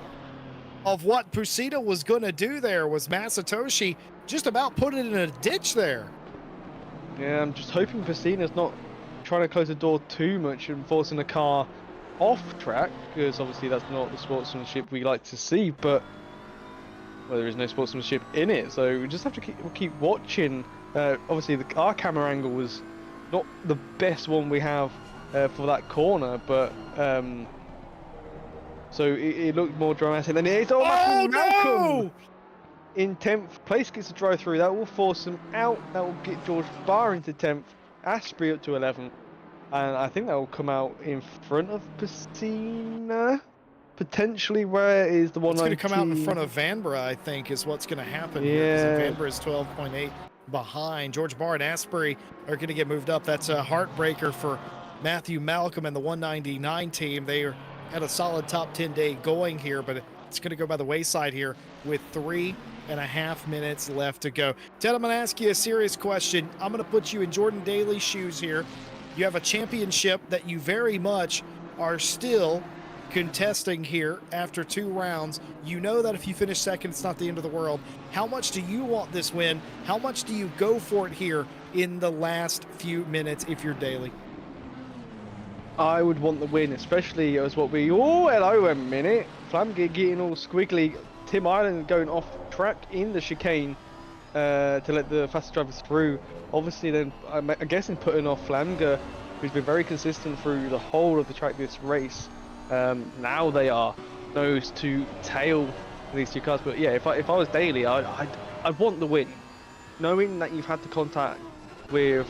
of what Pusita was going to do there. Was Masatoshi just about put it in a ditch there. Yeah, I'm just hoping Pusita's not trying to close the door too much and forcing the car off track, because obviously that's not the sportsmanship we like to see, but well, there is no sportsmanship in it, so we just have to keep watching. Obviously, our camera angle was not the best one we have for that corner, but so it looked more dramatic than it is. Oh, Malcolm no! In 10th place gets a drive through. That will force him out. That will get George Barr into 10th. Asprey up to 11th, and I think that will come out in front of Piscina. Potentially, where is the one? It's going to come out in front of Vanbrugh, I think, is what's going to happen. Yeah. Here, Vanbrugh is 12.8 behind. George Barr and Asprey are going to get moved up. That's a heartbreaker for Matthew Malcolm and the 199 team. They are at a solid top 10 day going here, but it's going to go by the wayside here with 3.5 minutes left to go. Ted, I'm going to ask you a serious question. I'm going to put you in Jordan Daly's shoes here. You have a championship that you very much are still contesting here after 2 rounds. You know that if you finish second, it's not the end of the world. How much do you want this win? How much do you go for it here in the last few minutes if you're Daly? I would want the win, especially as what we... Oh, hello a minute. Flamgate getting all squiggly. Tim Ireland going off track in the chicane to let the fastest drivers through. Obviously then, I'm guessing putting off Flamga, who's been very consistent through the whole of the track this race. Now they are nose to tail these 2 cars, but yeah, if I was Daly, I'd want the win, knowing that you've had the contact with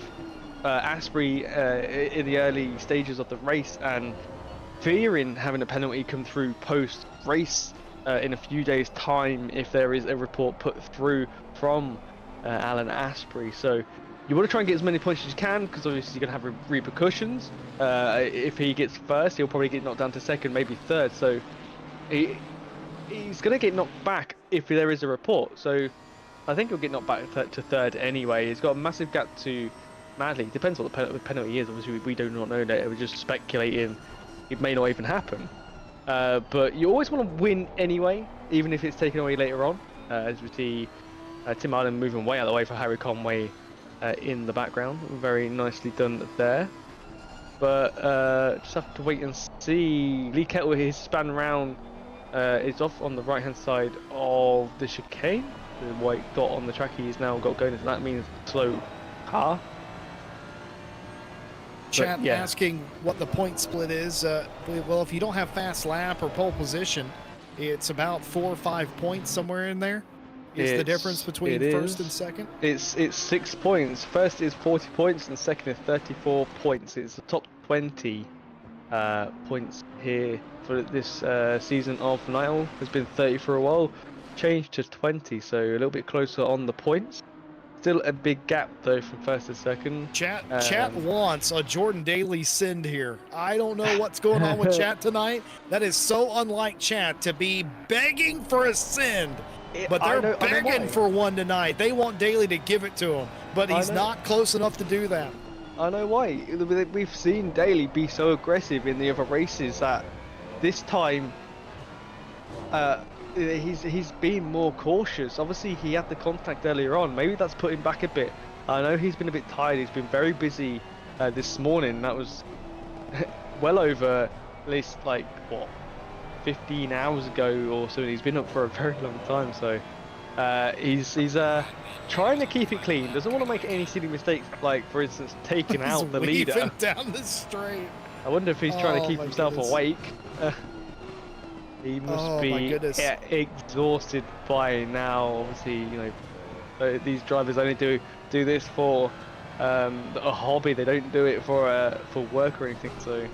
Asprey in the early stages of the race, and fearing having a penalty come through post race in a few days' time if there is a report put through from Alan Asprey. So you want to try and get as many points as you can, because obviously you're going to have repercussions. If he gets first, he'll probably get knocked down to second, maybe third. So he's going to get knocked back if there is a report. So I think he'll get knocked back to third anyway. He's got a massive gap to Madley. Depends what the penalty is. Obviously, we do not know that. We're just speculating. It may not even happen. But you always want to win anyway, even if it's taken away later on. As we see Tim Ireland moving way out of the way for Harry Conway in the background. Very nicely done there. But just have to wait and see. Lee Kettle, his span round is off on the right hand side of the chicane. The white dot on the track he's now got going, so that means slow car. Chat asking what the point split is. Well, if you don't have fast lap or pole position, it's about 4 or 5 points somewhere in there. Is the difference between first and second? It's 6 points. First is 40 points and second is 34 points. It's the top 20 points here for this season of Niall. Has been 30 for a while, changed to 20, so a little bit closer on the points. Still a big gap though from first to second. Chat wants a Jordan Daly send here. I don't know what's going on with chat tonight. That is so unlike chat to be begging for a send. But they're begging for one tonight. They want Daly to give it to him, but he's not close enough to do that. I know why. We've seen Daly be so aggressive in the other races that this time he's been more cautious. Obviously, he had the contact earlier on. Maybe that's put him back a bit. I know he's been a bit tired. He's been very busy this morning. That was well over at least like what 15 hours ago or so. He's been up for a very long time, so he's trying to keep it clean. Doesn't want to make any silly mistakes, like for instance taking out the leader down the straight. I wonder if he's trying to keep himself awake. He must be exhausted by now. Obviously, you know, these drivers only do this for a hobby. They don't do it for work or anything. So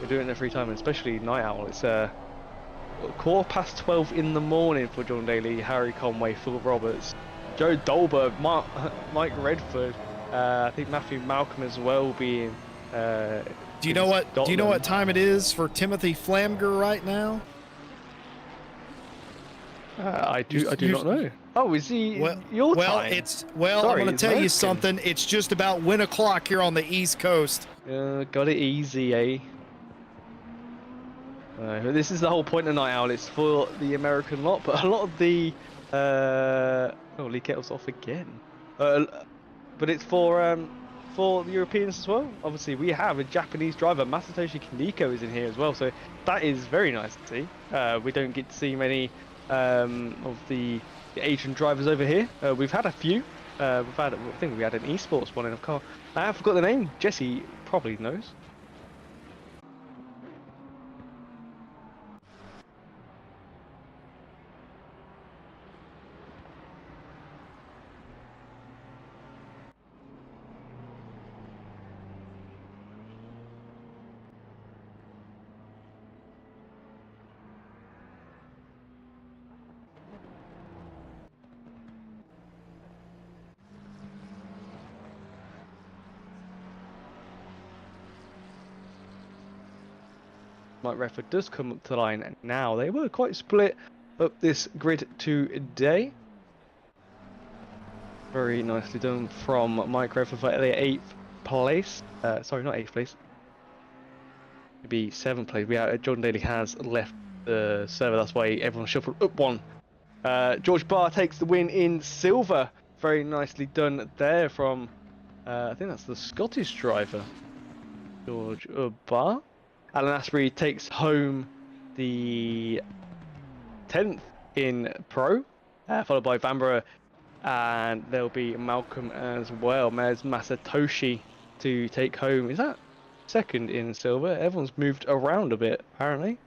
they're doing it in their free time, and especially Night Owl. It's 12:15 in the morning for John Daly, Harry Conway, Phil Roberts, Joe Dolberg, Mike Redford. I think Matthew Malcolm as well being. Do you know what? Scotland. Do you know what time it is for Timothy Flamger right now? I do not know. Oh, is he your time? Sorry, I'm going to tell you something. It's just about 1 o'clock here on the East Coast. Got it easy, eh? This is the whole point of Night Owl. It's for the American lot, but a lot of the Lee Kettle's off again. But it's for the Europeans as well. Obviously, we have a Japanese driver, Masatoshi Kaneko, is in here as well. So that is very nice to see. We don't get to see many of the Asian drivers over here. We've had a few. I think we had an esports one in a car. I forgot the name. Jesse probably knows. Mike Redford does come up to the line now. They were quite split up this grid today. Very nicely done from Mike Redford for the 8th place. Sorry, not 8th place. It'd be 7th place. Jordan Daly has left the server. That's why everyone shuffled up one. George Barr takes the win in silver. Very nicely done there from, I think that's the Scottish driver, George Barr. Alan Asprey takes home the 10th in Pro, followed by Vanbrugh, and there'll be Malcolm as well. There's Masatoshi to take home. Is that second in silver? Everyone's moved around a bit, apparently.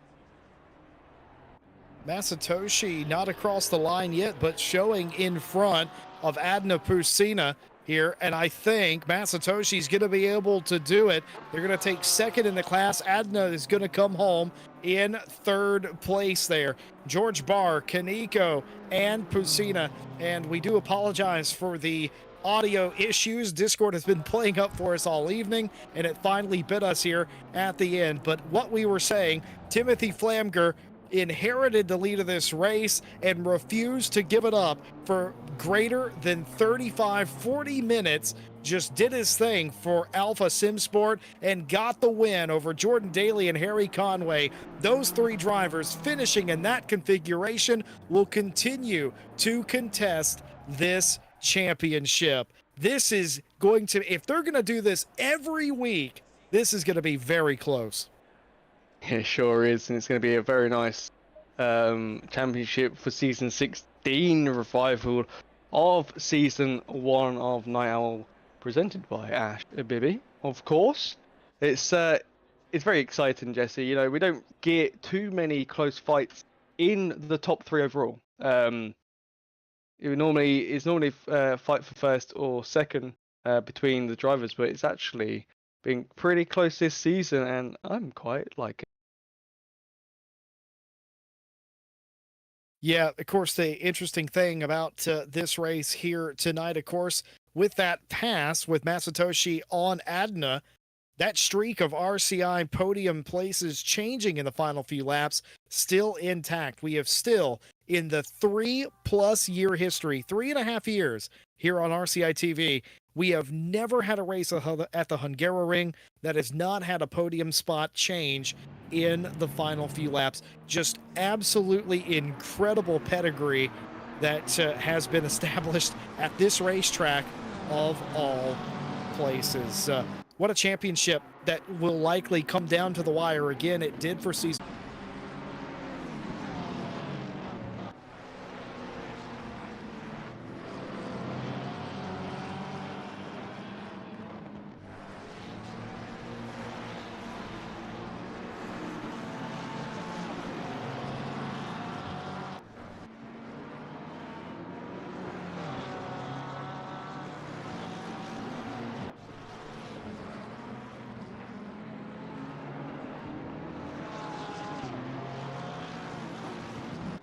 Masatoshi not across the line yet, but showing in front of Adna Pusina here, and I think Masatoshi's going to be able to do it. They're going to take second in the class. Adna is going to come home in 3rd place there. George Barr, Kaneko, and Pusina, and we do apologize for the audio issues. Discord has been playing up for us all evening, and it finally bit us here at the end. But what we were saying, Timothy Flamger inherited the lead of this race and refused to give it up for greater than 35-40 minutes. Just did his thing for Alpha Sim Sport and got the win over Jordan Daly and Harry Conway. Those 3 drivers finishing in that configuration will continue to contest this championship. This is going to, if they're going to do this every week, this is going to be very close. It sure is, and it's going to be a very nice championship for season 16 revival of season 1 of Night Owl, presented by Ash Bibby. Of course, it's very exciting, Jesse. You know, we don't get too many close fights in the top 3 overall. It's normally fight for first or second between the drivers, but it's actually been pretty close this season, and I'm quite liking it. Yeah, of course, the interesting thing about this race here tonight, of course, with that pass with Masatoshi on Adna, that streak of RCI podium places changing in the final few laps still intact. We have still, in the 3+ year history, 3.5 years here on RCI TV, we have never had a race at the Hungaroring that has not had a podium spot change in the final few laps. Just absolutely incredible pedigree that has been established at this racetrack of all places. What a championship that will likely come down to the wire again. It did for season.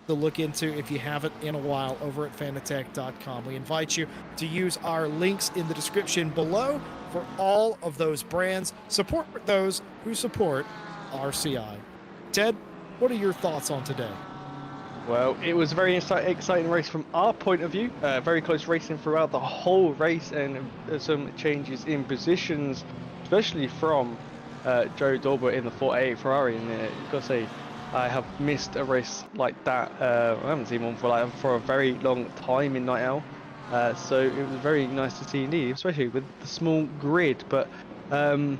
To look into if you haven't in a while over at fanatec.com. We invite you to use our links in the description below for all of those brands. Support those who support RCI. Ted, what are your thoughts on today? Well, it was a very exciting race from our point of view. Very close racing throughout the whole race, and some changes in positions, especially from Joe Dorber in the 488 Ferrari. And I've got to say, I have missed a race like that. I haven't seen one for a very long time in Night Owl. So it was very nice to see indeed, especially with the small grid. But I don't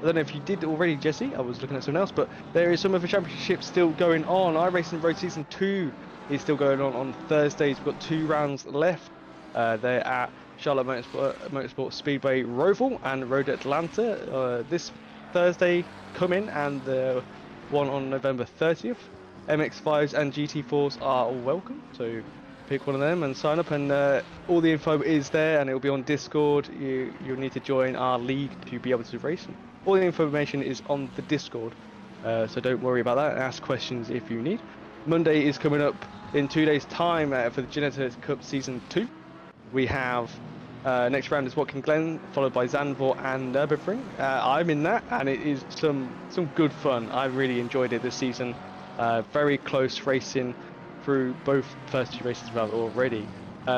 know if you did already, Jesse. I was looking at something else, but there is some of the championships still going on. iRacing Road Season 2 is still going on Thursdays. We've got 2 rounds left. They're at Charlotte Motorsport Speedway Roval and Road Atlanta this Thursday coming, and the one on November 30th. MX-5s and GT4s are welcome, so pick one of them and sign up, and all the info is there, and it will be on Discord. You'll need to join our league to be able to race. All the information is on the Discord, so don't worry about that. Ask questions if you need. Monday is coming up in 2 days' time for the Genesis Cup Season 2. We have next round is Watkin Glen, followed by Zandvoort and Nürburgring. I'm in that, and it is some good fun. I really enjoyed it this season. Very close racing through both first 2 races we've had already.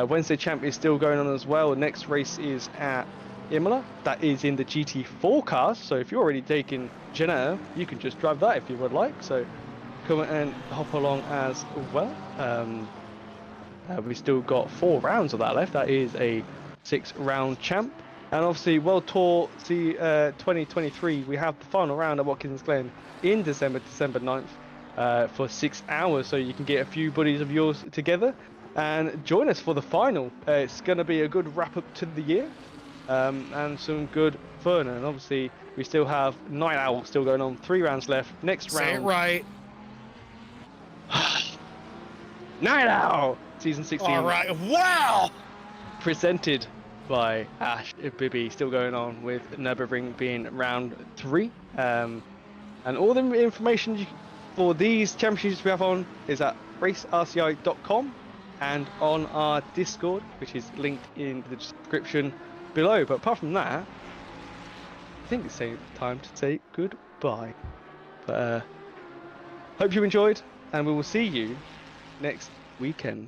Wednesday Champ is still going on as well. Next race is at Imola. That is in the GT4 cars, so if you're already taking Jenna, you can just drive that if you would like. So come and hop along as well. We've still got 4 rounds of that left. That is a 6-round champ. And obviously World Tour 2023, we have the final round at Watkins Glen in December 9th for 6 hours, so you can get a few buddies of yours together and join us for the final. It's going to be a good wrap up to the year, and some good fun. And obviously we still have Night Owl still going on, 3 rounds left. Next round. Say it right. Night Owl Season 16. All right. Wow. Presented by Ash Bibby, still going on, with Nürburgring being round 3. And all the information for these championships we have on is at racerci.com and on our Discord, which is linked in the description below. But apart from that, I think it's time to say goodbye. But hope you enjoyed, and we will see you next weekend.